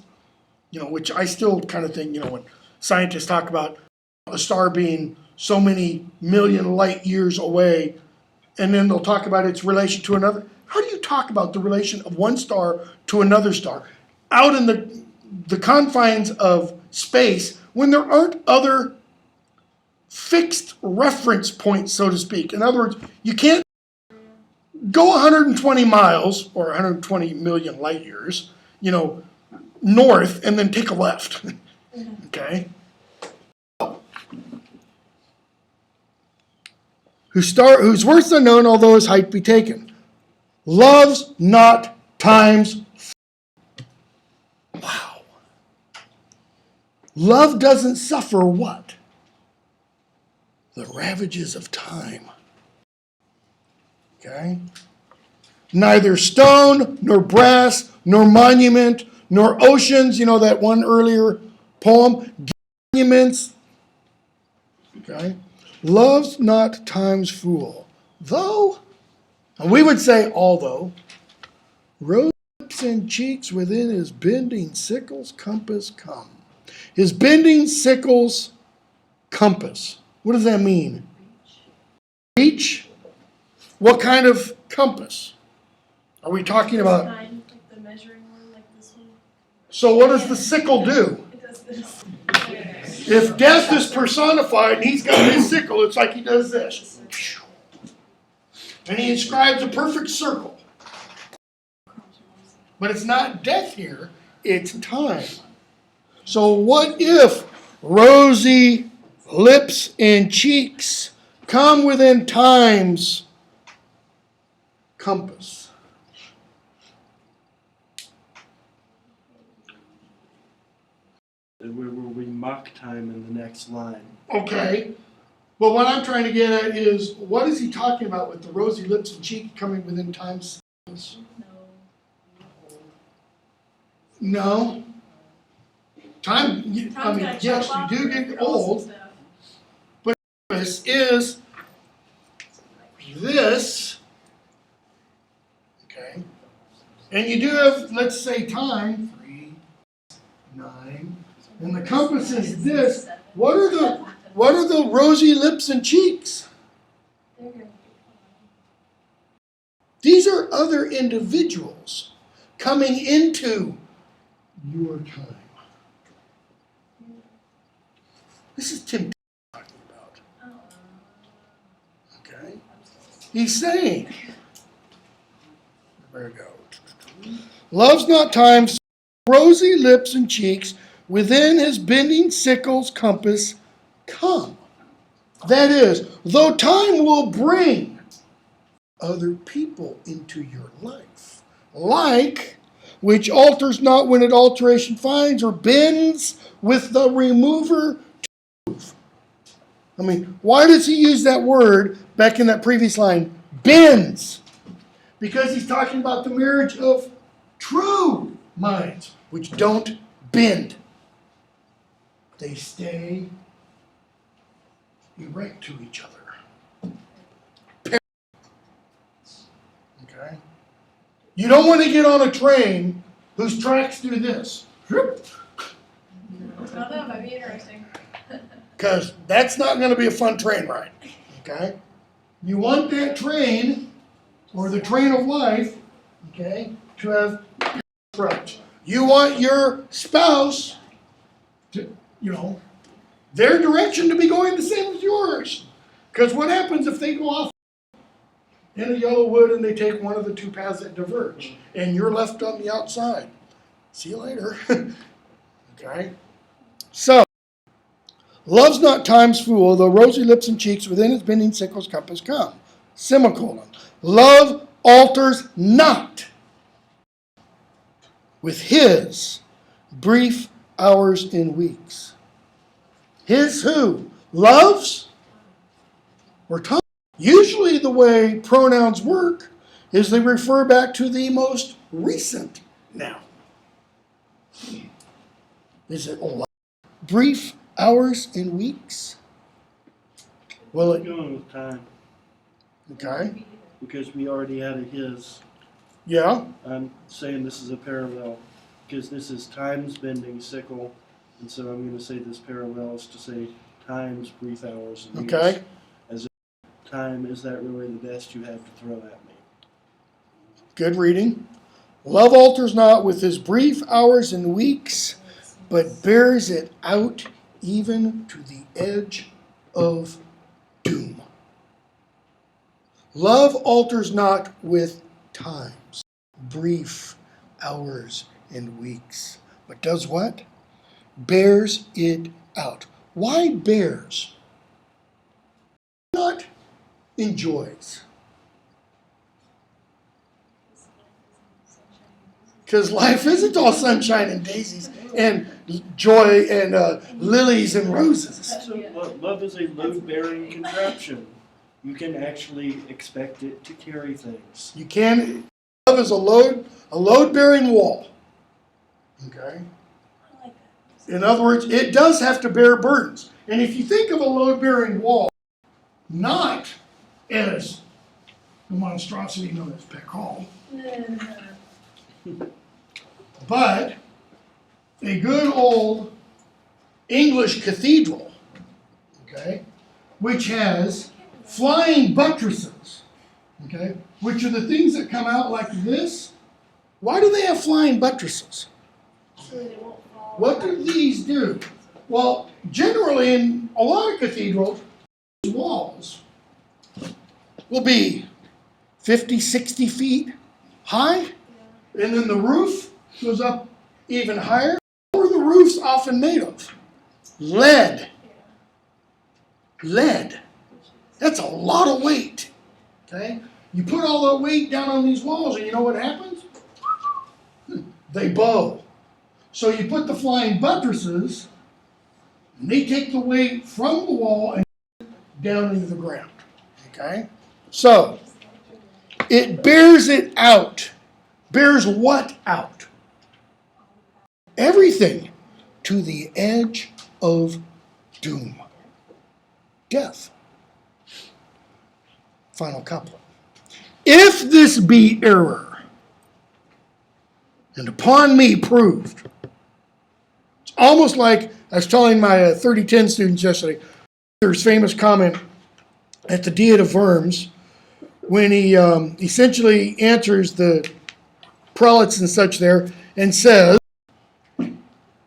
which I still kind of think, when scientists talk about a star being so many million light years away, and then they'll talk about its relation to another. How do you talk about the relation of one star to another star? Out in the confines of space when there aren't other fixed reference points, so to speak. In other words, you can't go 120 miles or 120 million light years, north and then take a left. Okay? Whose worth is unknown, although his height be taken. Loves not time's. Wow. Love doesn't suffer what? The ravages of time. Okay? Neither stone, nor brass, nor monument, nor oceans, that one earlier poem, monuments. Okay? Loves not time's fool. Though, and we would say although, rose lips and cheeks within his bending sickle's compass come. His bending sickle's compass. What does that mean? Reach? What kind of compass? Are we talking about? Like the measuring one, like this one. So what does the sickle do? It does this. If death is personified and he's got his sickle, it's like he does this. And he inscribes a perfect circle. But it's not death here, it's time. So what if rosy lips and cheeks come within time's compass? Where we mock time in the next line. Okay. But what I'm trying to get at is, what is he talking about with the rosy lips and cheek coming within time's compass? No. Time, yes, you do get old. This is this. Okay. And you do have, let's say, time, 3, 9, and the compass is this. What are the rosy lips and cheeks? These are other individuals coming into your time. This is Tim talking about. Okay? He's saying, there we go. Loves not time's rosy lips and cheeks within his bending sickle's compass come. That is, though time will bring other people into your life, like which alters not when it alteration finds, or bends with the remover to move. I mean, why does he use that word back in that previous line? Bends. Because he's talking about the marriage of true minds, which don't bend. They stay erect to each other. Okay? You don't want to get on a train whose tracks do this. I don't know, might be interesting. Because that's not going to be a fun train ride. Okay? You want that train, or the train of life, okay, to have tracks. You want your spouse to, their direction to be going the same as yours. Because what happens if they go off in a yellow wood and they take one of the two paths that diverge, and you're left on the outside? See you later. Okay? So, love's not time's fool, though rosy lips and cheeks within his bending sickle's compass come. Semicolon. Love alters not with his brief hours and weeks. His who? Loves or time? Usually the way pronouns work is they refer back to the most recent noun. Is it brief hours and weeks? Well, I'm going with time okay. because we already had a his. Yeah. I'm saying this is a parallel because this is time's bending sickle, and so I'm going to say this parallels to say time's brief hours and weeks. Okay. As if time, is that really the best you have to throw at me? Good reading. Love alters not with his brief hours and weeks, but bears it out even to the edge of doom. Love alters not with times, brief hours and weeks, but does what? Bears it out. Why bears? Not enjoys. Because life isn't all sunshine and daisies and joy and lilies and roses. So love is a load-bearing contraption. You can actually expect it to carry things. You can. Love is a load-bearing wall. Okay. I like that. In other words, it does have to bear burdens. And if you think of a load-bearing wall, not as the monstrosity known as Peckhall, but a good old English cathedral, okay, which has flying buttresses, okay, which are the things that come out like this. Why do they have flying buttresses? So that it won't fall. What do these do? Well, generally in a lot of cathedrals, these walls will be 50, 60 feet high, and then the roof goes up even higher. What are the roofs often made of? Lead. Lead. That's a lot of weight. Okay? You put all that weight down on these walls, and you know what happens? They bow. So you put the flying buttresses, and they take the weight from the wall and down into the ground. Okay? So, it bears it out. Bears what out? Everything to the edge of doom. Death. Final couplet. If this be error, and upon me proved, it's almost like I was telling my 3010 students yesterday, there's famous comment at the Diet of Worms when he essentially answers the prelates and such there and says,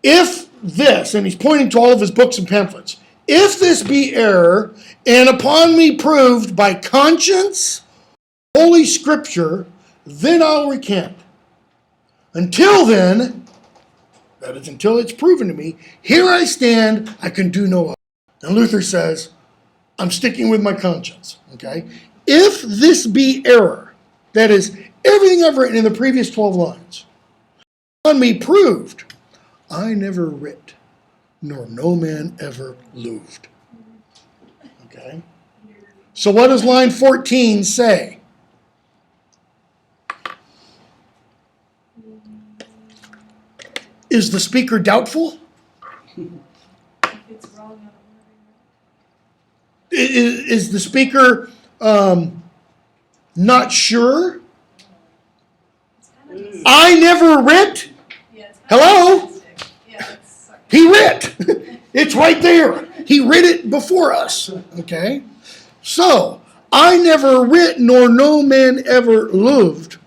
if this, and he's pointing to all of his books and pamphlets, if this be error, and upon me proved by conscience, Holy Scripture, then I'll recant. Until then, that is until it's proven to me, here I stand, I can do no other. And Luther says, I'm sticking with my conscience, okay? If this be error, that is, everything I've written in the previous 12 lines, on me proved, I never writ, nor no man ever loved. Okay? So what does line 14 say? Is the speaker doubtful? If it's wrong, I don't want Is the speaker not sure? to. It's kind of I never writ. yeah, it's kind Hello? of sarcastic. Yeah, it's sarcastic. He writ. It's right there. He writ it before us. Okay? So, I never writ, nor no man ever loved.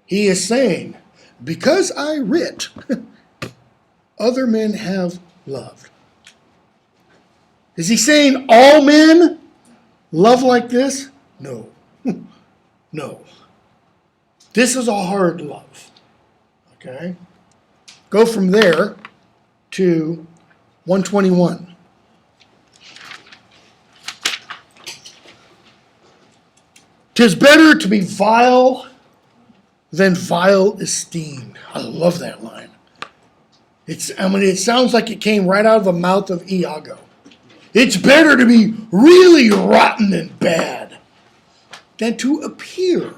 He is saying, because I writ, other men have loved. Is he saying all men love like this? No. No. This is a hard love. Okay? Go from there to 121. "'Tis better to be vile than vile esteemed." I love that line. It sounds like it came right out of the mouth of Iago. It's better to be really rotten and bad than to appear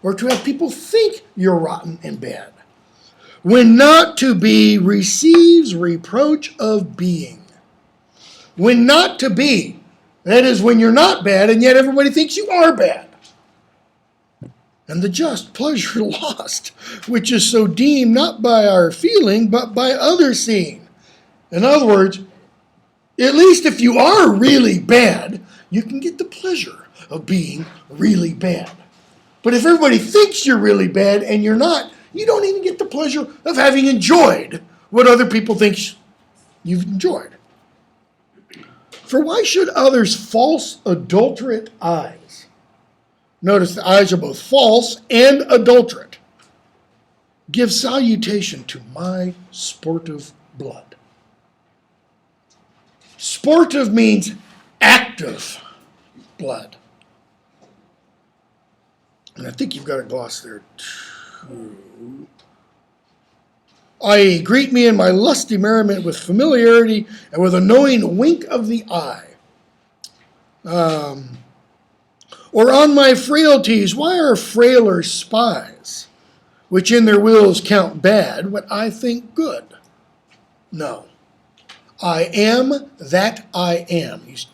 or to have people think you're rotten and bad. When not to be receives reproach of being. When not to be, that is when you're not bad and yet everybody thinks you are bad. And the just pleasure lost, which is so deemed not by our feeling, but by others seeing. In other words, at least if you are really bad, you can get the pleasure of being really bad. But if everybody thinks you're really bad and you're not, you don't even get the pleasure of having enjoyed what other people think you've enjoyed. For why should others' false, adulterate eyes, notice the eyes are both false and adulterate, give salutation to my sportive blood? Sportive means active blood. And I think you've got a gloss there too. I greet me in my lusty merriment with familiarity and with a knowing wink of the eye. Or on my frailties, why are frailer spies, which in their wills count bad what I think good? No. I am that I am. He's,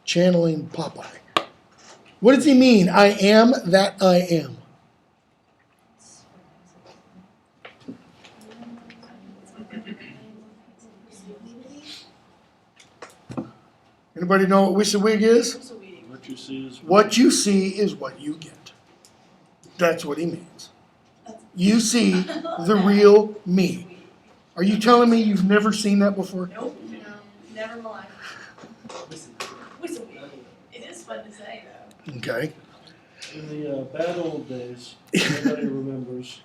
channeling Popeye. What does he mean? I am that I am. Anybody know what Wissawig is? What you see is What you see is what you get. That's what he means. You see the real me. Are you telling me you've never seen that before? Nope, No. never in my life. Whistle. It is fun to say though. Okay. in the bad old days. Nobody remembers.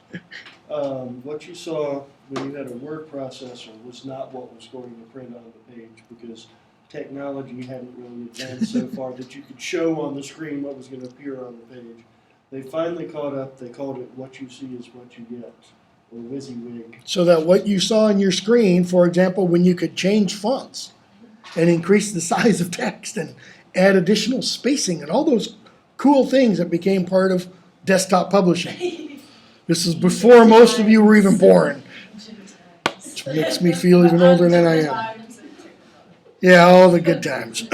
What you saw when you had a word processor was not what was going to print on the page because technology hadn't really advanced so far that you could show on the screen what was going to appear on the page. They finally caught up. They called it "What you see is what you get," or WYSIWYG. So that what you saw on your screen, for example, when you could change fonts and increase the size of text and add additional spacing and all those cool things that became part of desktop publishing. This is before most of you were even born, which makes me feel even older than I am. Yeah, all the good times.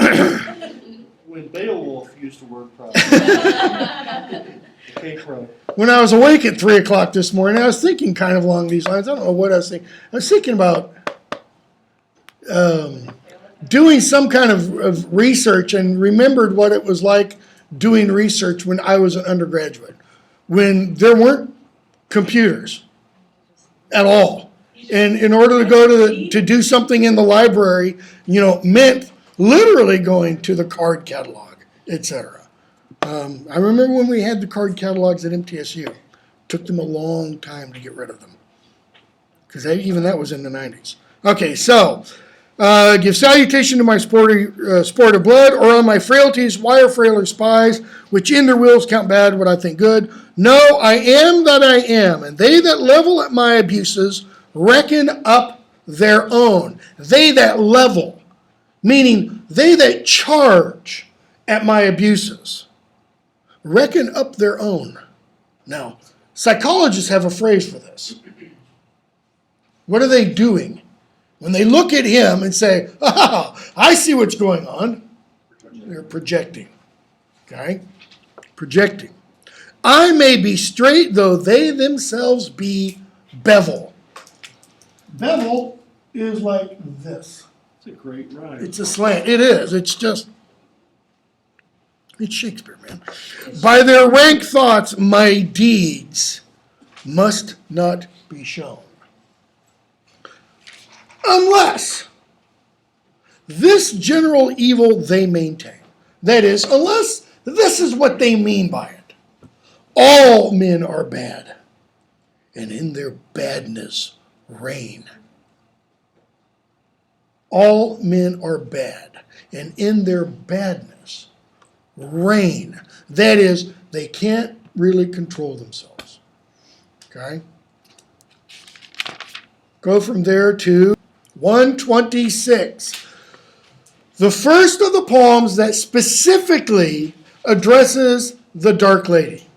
When Beowulf used the word processor, K-Pro. When I was awake at 3 o'clock this morning, I was thinking kind of along these lines. I don't know what I was thinking. I was thinking about doing some kind of research and remembered what it was like doing research when I was an undergraduate, when there weren't computers at all. And in order to go to do something in the library, meant literally going to the card catalog, etc. I remember when we had the card catalogs at MTSU. It took them a long time to get rid of them, because even that was in the 90s. Okay, so give salutation to my sport of blood, or on my frailties, why are frailer spies, which in their wills count bad what I think good? No, I am that I am, and they that level at my abuses reckon up their own. They that level, meaning they that charge at my abuses, reckon up their own. Now, psychologists have a phrase for this. What are they doing? When they look at him and say, I see what's going on, they're projecting. Okay? Projecting. I may be straight, though they themselves be bevel. Bevel is like this. It's a great rhyme. It's a slant. It is. It's Shakespeare, man. By their rank thoughts, my deeds must not be shown. Unless this general evil they maintain. That is, unless this is what they mean by it. All men are bad, and in their badness reign. All men are bad, and in their badness reign. That is, they can't really control themselves. Okay? Go from there to 126. The first of the poems that specifically addresses the Dark Lady.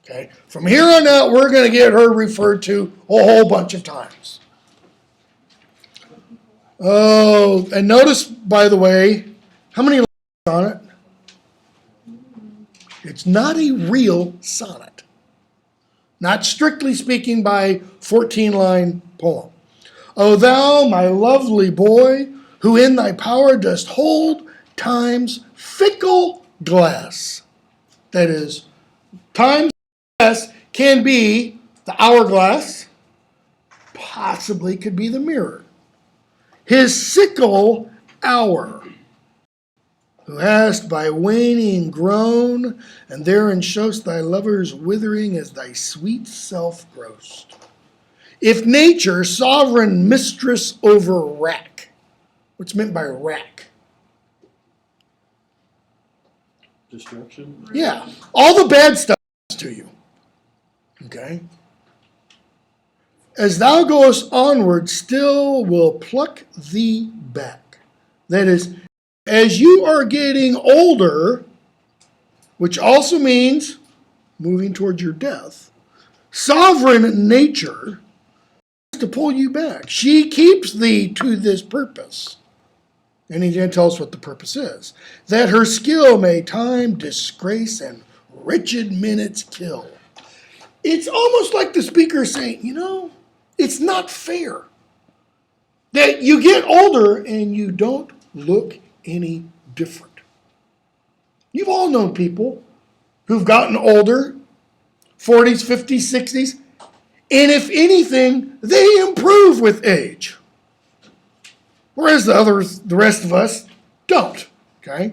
Okay? From here on out, we're going to get her referred to a whole bunch of times. Oh, and notice, by the way, how many lines on it? It's not a real sonnet. Not strictly speaking by 14-line poem. O thou, my lovely boy, who in thy power dost hold time's fickle glass. That is, time's glass can be The hourglass possibly could be the mirror. His sickle hour, who hast by waning grown, and therein show'st thy lovers withering as thy sweet self growst. If nature, sovereign mistress over rack, what's meant by rack? Destruction? Yeah, all the bad stuff happens to you. Okay? As thou goest onward, still will pluck thee back. That is, as you are getting older, which also means moving towards your death, sovereign nature has to pull you back. She keeps thee to this purpose. And he then tells us what the purpose is. That her skill may time, disgrace, and wretched minutes kill. It's almost like the speaker is saying, it's not fair that you get older and you don't look any different. You've all known people who've gotten older, 40s, 50s, 60s, and if anything, they improve with age. Whereas the rest of us don't, okay?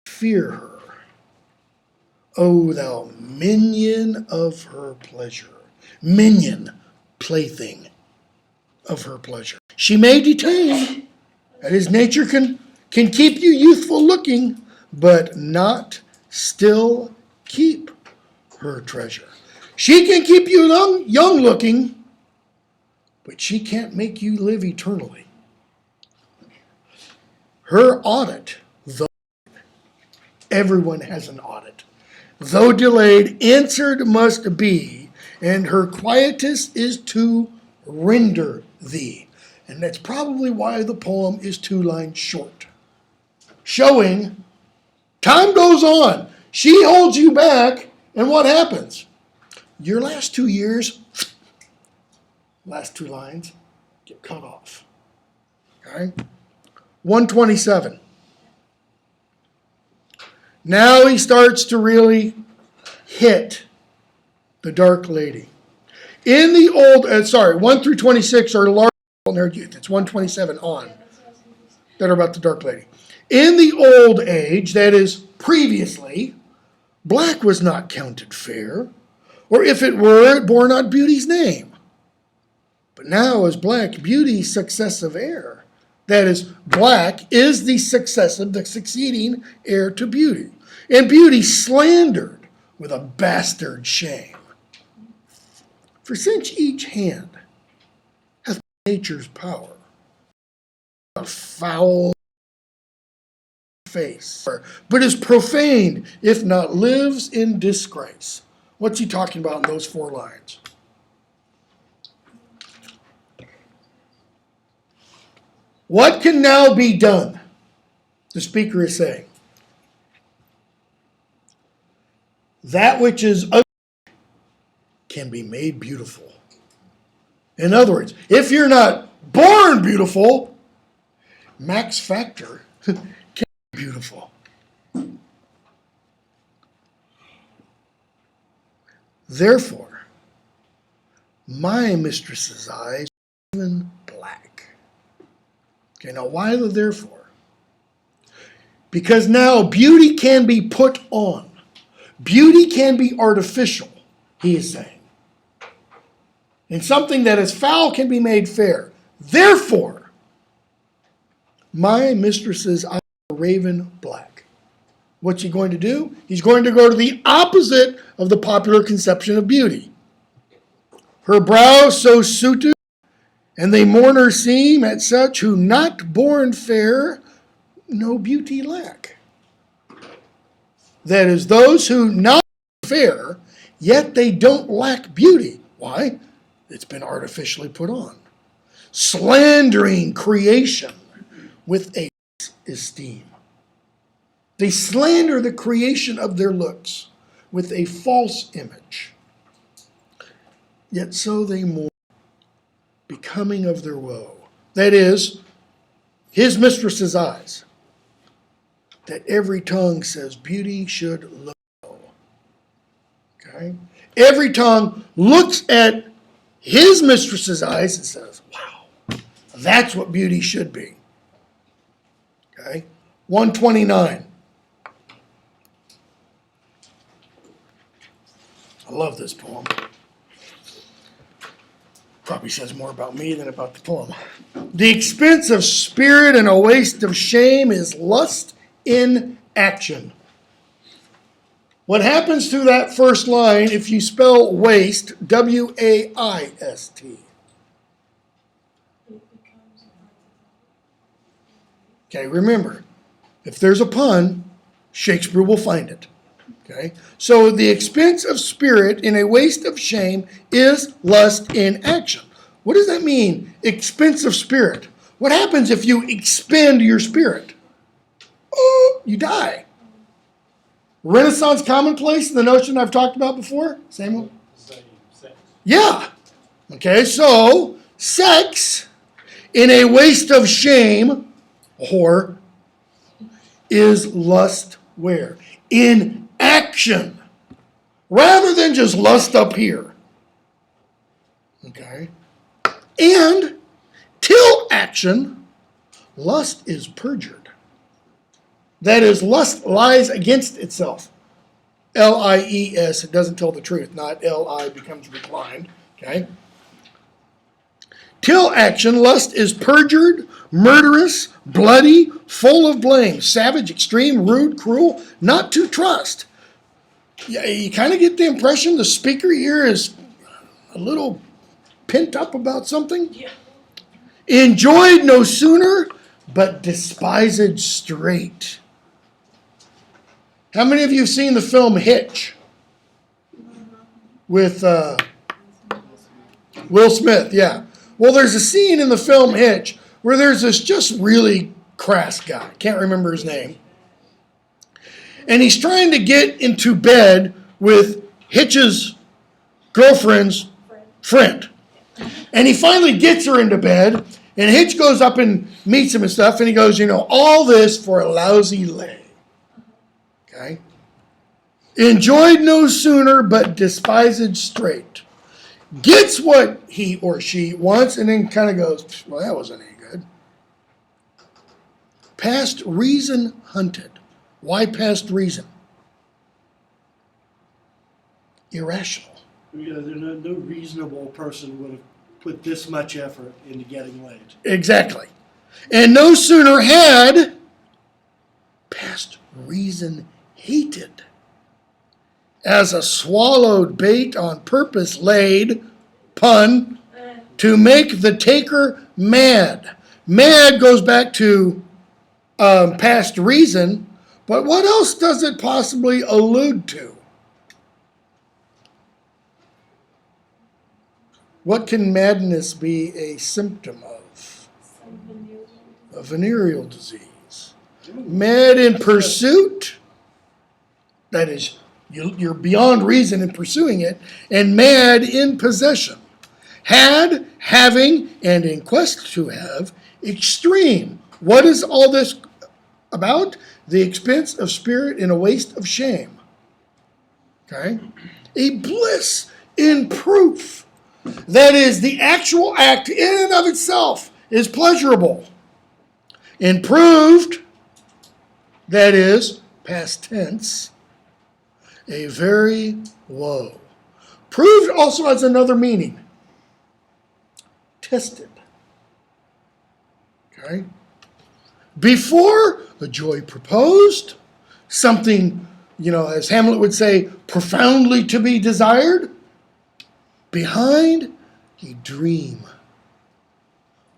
Fear her, O thou minion of her pleasure. Minion, plaything of her pleasure. She may detain, that is, nature can keep you youthful looking, but not still keep her treasure. She can keep you young looking, but she can't make you live eternally. Her audit, though everyone has an audit, though delayed, answered must be, and her quietus is to render thee. And that's probably why the poem is 2 lines short. Showing time goes on. She holds you back, and what happens? Your last 2 years, last 2 lines, get cut off. Okay? 127. Now he starts to really hit the dark lady. In the old, 1 through 26 are large in their youth. It's 127 on that are about the dark lady. In the old age, that is previously, black was not counted fair, or if it were, it bore not beauty's name. But now is black beauty's successive heir. That is, black is the succeeding heir to beauty. And beauty slandered with a bastard shame. For since each hand hath nature's power, a foul face, but is profaned, if not lives in disgrace. What's he talking about in those 4 lines? What can now be done? The speaker is saying. That which is ugly can be made beautiful. In other words, if you're not born beautiful, max factor can be beautiful. Therefore, my mistress's eyes are even black. Okay, now why the therefore? Because now beauty can be put on. Beauty can be artificial, he is saying. And something that is foul can be made fair. Therefore, my mistress's eyes are raven black. What's he going to do? He's going to go to the opposite of the popular conception of beauty. Her brow so suited, and they mourner seem at such who not born fair, no beauty lack. That is, those who not fair, yet they don't lack beauty. Why? It's been artificially put on. Slandering creation with a esteem. They slander the creation of their looks with a false image. Yet so they mourn, becoming of their woe. That is, his mistress's eyes. That every tongue says beauty should look. Okay? Every tongue looks at his mistress's eyes and says, wow, that's what beauty should be. Okay? 129. I love this poem. Probably says more about me than about the poem. The expense of spirit and a waste of shame is lust in action. What happens to that first line if you spell waste, W-A-I-S-T? It becomes Okay, remember, if there's a pun, Shakespeare will find it. Okay, so the expense of spirit in a waste of shame is lust in action. What does that mean, expense of spirit? What happens if you expend your spirit? Oh, you die. Renaissance commonplace, the notion I've talked about before, Samuel? Yeah. Okay, so sex in a waste of shame, whore, is lust where? In action. Rather than just lust up here. Okay? And till action, lust is perjured. That is, lust lies against itself. L-I-E-S, it doesn't tell the truth, not L-I becomes reclined. Okay? Till action, lust is perjured, murderous, bloody, full of blame, savage, extreme, rude, cruel, not to trust. Yeah, you kind of get the impression the speaker here is a little pent up about something. Yeah. Enjoyed no sooner, but despised straight. How many of you have seen the film Hitch with Will Smith? Yeah. Well, there's a scene in the film Hitch where there's this just really crass guy. Can't remember his name. And he's trying to get into bed with Hitch's girlfriend's friend. And he finally gets her into bed, and Hitch goes up and meets him and stuff, and he goes, you know, all this for a lousy lay. Okay? Enjoyed no sooner, but despised straight. Gets what he or she wants, and then kind of goes, well, that wasn't any good. Past reason hunted. Why past reason? Irrational. Yeah, no reasonable person would have put this much effort into getting laid. Exactly. And no sooner had past reason hated, as a swallowed bait on purpose laid, pun, to make the taker mad. Mad goes back to past reason, but what else does it possibly allude to? What can madness be a symptom of? A venereal disease. Mad in pursuit, that is, you're beyond reason in pursuing it, and mad in possession. Had, having, and in quest to have, extreme. What is all this about? The expense of spirit in a waste of shame. Okay? A bliss in proof. That is, the actual act in and of itself is pleasurable. Improved, that is, past tense, a very woe. Proved also has another meaning. Tested. Okay? Before the joy proposed, something, as Hamlet would say, profoundly to be desired. Behind, a dream.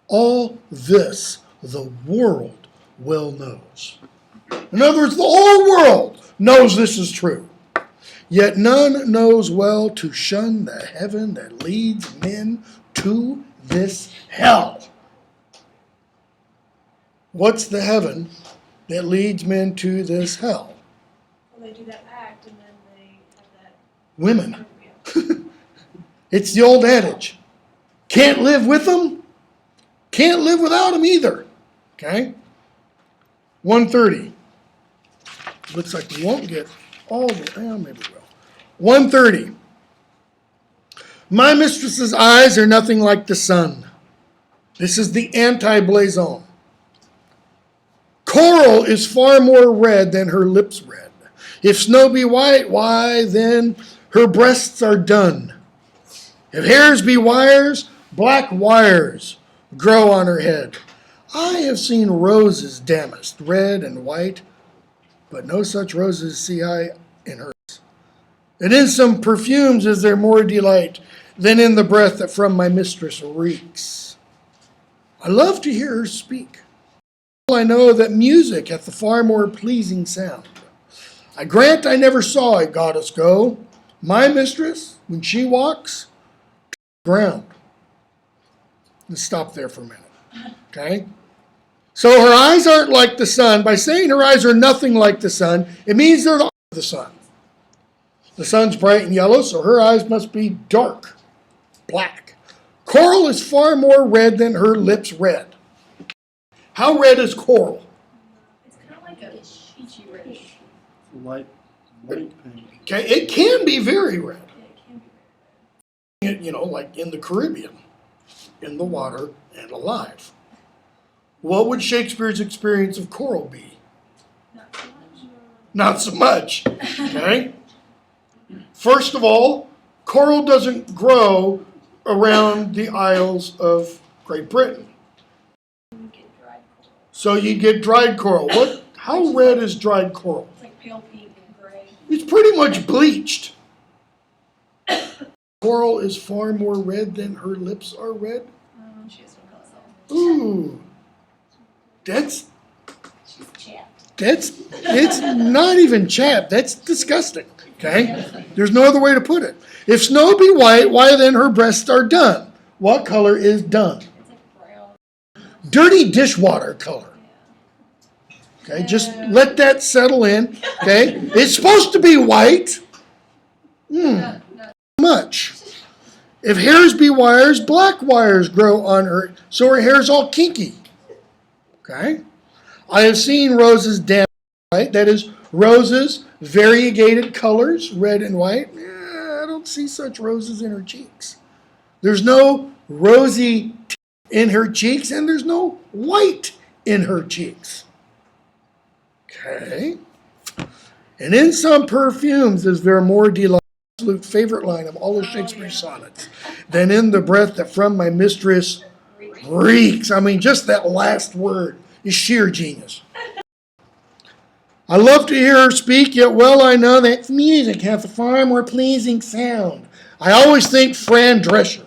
All this the world well knows. In other words, the whole world knows this is true. Yet none knows well to shun the heaven that leads men to this hell. What's the heaven that leads men to this hell? Well, they do that act and then they have that. Women. It's the old adage. Can't live with them, can't live without them either. Okay? 130. Looks like we won't get all the, well, maybe we will. 130. My mistress's eyes are nothing like the sun. This is the anti-blazon. Coral is far more red than her lips red. If snow be white, why then her breasts are dun. If hairs be wires, black wires grow on her head. I have seen roses damasked, red and white, but no such roses see I in hers. And in some perfumes is there more delight than in the breath that from my mistress reeks. I love to hear her speak. I know that music hath the far more pleasing sound. I grant I never saw a goddess go. My mistress, when she walks, ground. Let's stop there for a minute, okay? So her eyes aren't like the sun. By saying her eyes are nothing like the sun, it means they're not the sun. The sun's bright and yellow, so her eyes must be dark, black. Coral is far more red than her lips red. How red is coral? It's kind of like a peachy red. Light pink. Okay, it can be very red. Yeah, it can be very red. Like in the Caribbean, in the water and alive. What would Shakespeare's experience of coral be? Not so much. Not so much, okay? First of all, coral doesn't grow around the Isles of Great Britain. You get dried coral. So you get dried coral. How red is dried coral? It's like pale pink and gray. It's pretty much bleached. Coral is far more red than her lips are red. She has no color. Ooh, that's She's chapped. it's not even chapped. That's disgusting. Okay, there's no other way to put it. If snow be white, why then her breasts are dun? What color is dun? It's like brown. Dirty dishwater color. Okay, just let that settle in. Okay, it's supposed to be white. Much. If hairs be wires, black wires grow on her, so her hair's all kinky. Okay? I have seen roses damp, right? That is, roses, variegated colors, red and white. I don't see such roses in her cheeks. There's no rosy in her cheeks, and there's no white in her cheeks. Okay? And in some perfumes is there more delight. Absolute favorite line of all of Shakespeare's sonnets, than in the breath that from my mistress reeks. I mean, just that last word is sheer genius. I love to hear her speak, yet well I know that music hath a far more pleasing sound. I always think Fran Drescher.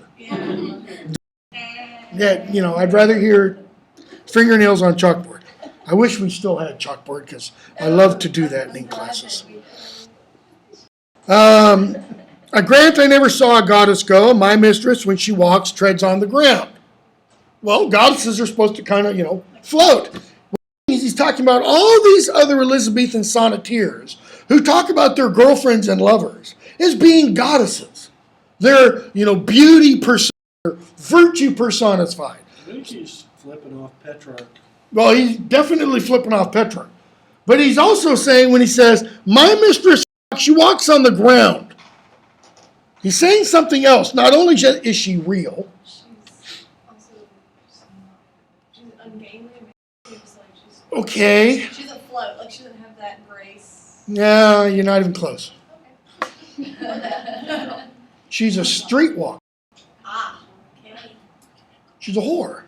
Yeah, I'd rather hear fingernails on chalkboard. I wish we still had chalkboard because I love to do that in classes. I grant I never saw a goddess go. My mistress, when she walks, treads on the ground. Well, goddesses are supposed to kind of, float. He's talking about all these other Elizabethan sonneteers who talk about their girlfriends and lovers as being goddesses. They're, beauty personified, virtue personified. I think he's flipping off Petrarch. Well, he's definitely flipping off Petrarch. But he's also saying when he says, my mistress, she walks on the ground. He's saying something else. Not only is she real. She's also she's ungainly. Seems like she's Okay. she's afloat. Like she doesn't have that grace. Yeah, you're not even close. Okay. She's a streetwalker. Okay. She's a whore.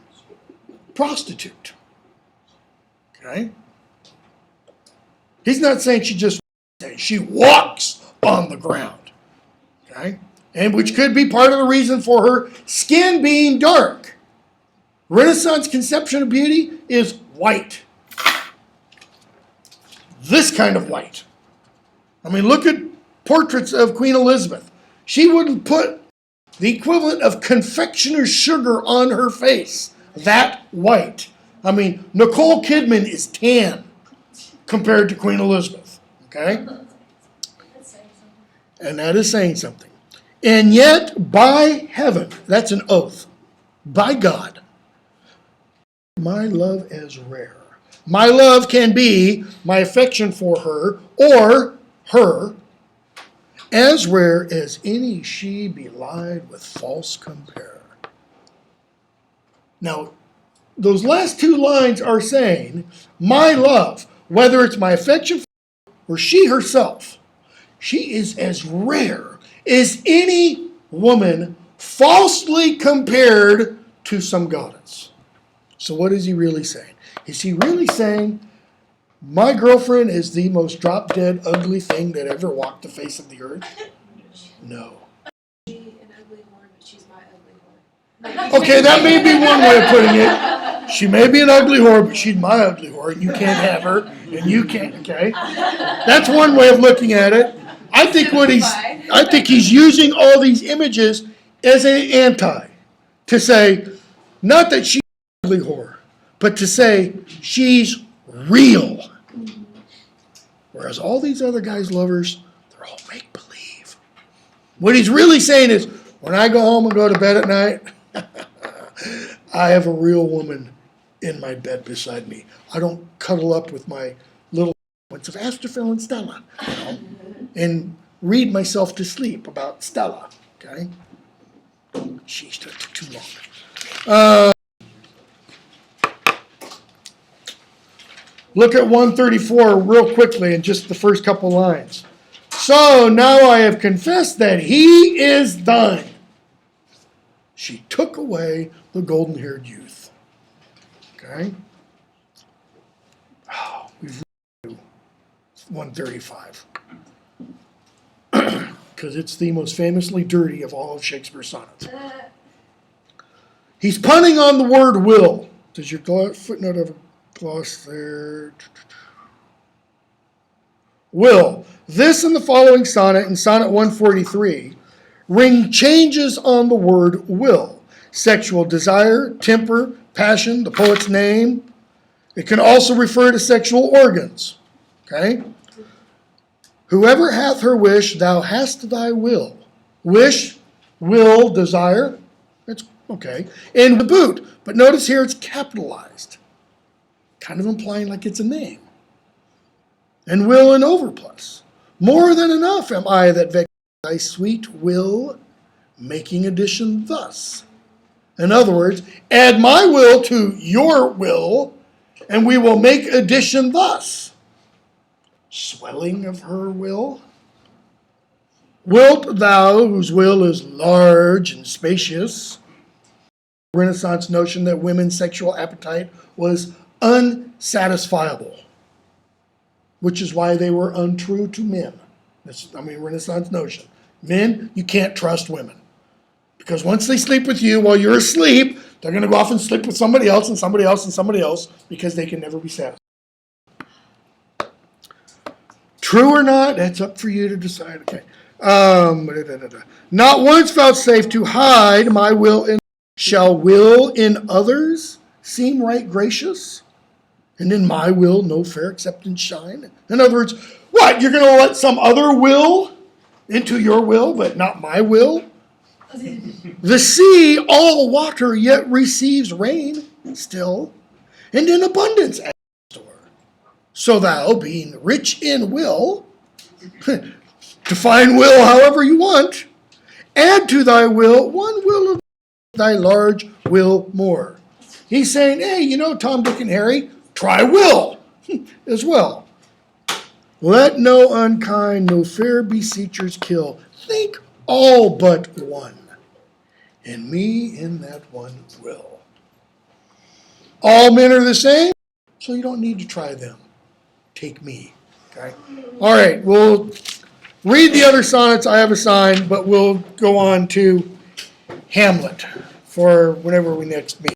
Prostitute. Okay? He's not saying she walks on the ground. Okay? And which could be part of the reason for her skin being dark. Renaissance conception of beauty is white. This kind of white. I mean, look at portraits of Queen Elizabeth. She wouldn't put the equivalent of confectioner's sugar on her face. That white. I mean, Nicole Kidman is tan compared to Queen Elizabeth. Okay? That's saying something. And that is saying something. And yet, by heaven, that's an oath, by God, my love is rare. My love can be my affection for her, or her, as rare as any she belied with false compare. Now, those last two lines are saying, my love, whether it's my affection or she herself, she is as rare as any woman falsely compared to some goddess. So what is he really saying? Is he really saying, my girlfriend is the most drop-dead ugly thing that ever walked the face of the earth? No. She's an ugly whore, but she's my ugly whore. Okay, that may be one way of putting it. She may be an ugly whore, but she's my ugly whore, and you can't have her, and you can't, okay? That's one way of looking at it. I think he's using all these images as an anti, to say, not that she's an ugly whore, but to say she's real. Whereas all these other guys' lovers, they're all make-believe. What he's really saying is, when I go home and go to bed at night, I have a real woman in my bed beside me. I don't cuddle up with my little ones of Astrophil and Stella, you know, and read myself to sleep about Stella, okay? Sheesh, that took too long. Look at 134 real quickly in just the first couple lines. So now I have confessed that he is thine. She took away the golden-haired youth. Okay? Oh, we've read 135. Because it's the most famously dirty of all of Shakespeare's sonnets. He's punning on the word will. Does your footnote have a gloss there? Will. This and the following sonnet, in Sonnet 143, ring changes on the word will. Sexual desire, temper, passion, the poet's name. It can also refer to sexual organs. Okay? Whoever hath her wish, thou hast thy will. Wish, will, desire. That's okay. And the boot. But notice here it's capitalized. Kind of implying like it's a name. And will in overplus. More than enough am I that vex thy sweet will, making addition thus. In other words, add my will to your will, and we will make addition thus. Swelling of her will. Wilt thou, whose will is large and spacious? Renaissance notion that women's sexual appetite was unsatisfiable, which is why they were untrue to men. That's, Renaissance notion. Men, you can't trust women. Because once they sleep with you while you're asleep, they're going to go off and sleep with somebody else and somebody else and somebody else because they can never be satisfied. True or not, that's up for you to decide. Okay. Not once vouchsafe to hide my will in. Shall will in others seem right gracious? And in my will no fair acceptance shine? In other words, what? You're going to let some other will into your will, but not my will? The sea, all water, yet receives rain still, and in abundance as store. So thou, being rich in will, define will however you want, add to thy will one will of thy large will more. He's saying, hey, Tom, Dick, and Harry, try will as well. Let no unkind, no fair beseechers kill. Think all but one, and me in that one will. All men are the same, so you don't need to try them. Take me. Okay? All right, we'll read the other sonnets I have assigned, but we'll go on to Hamlet for whenever we next meet.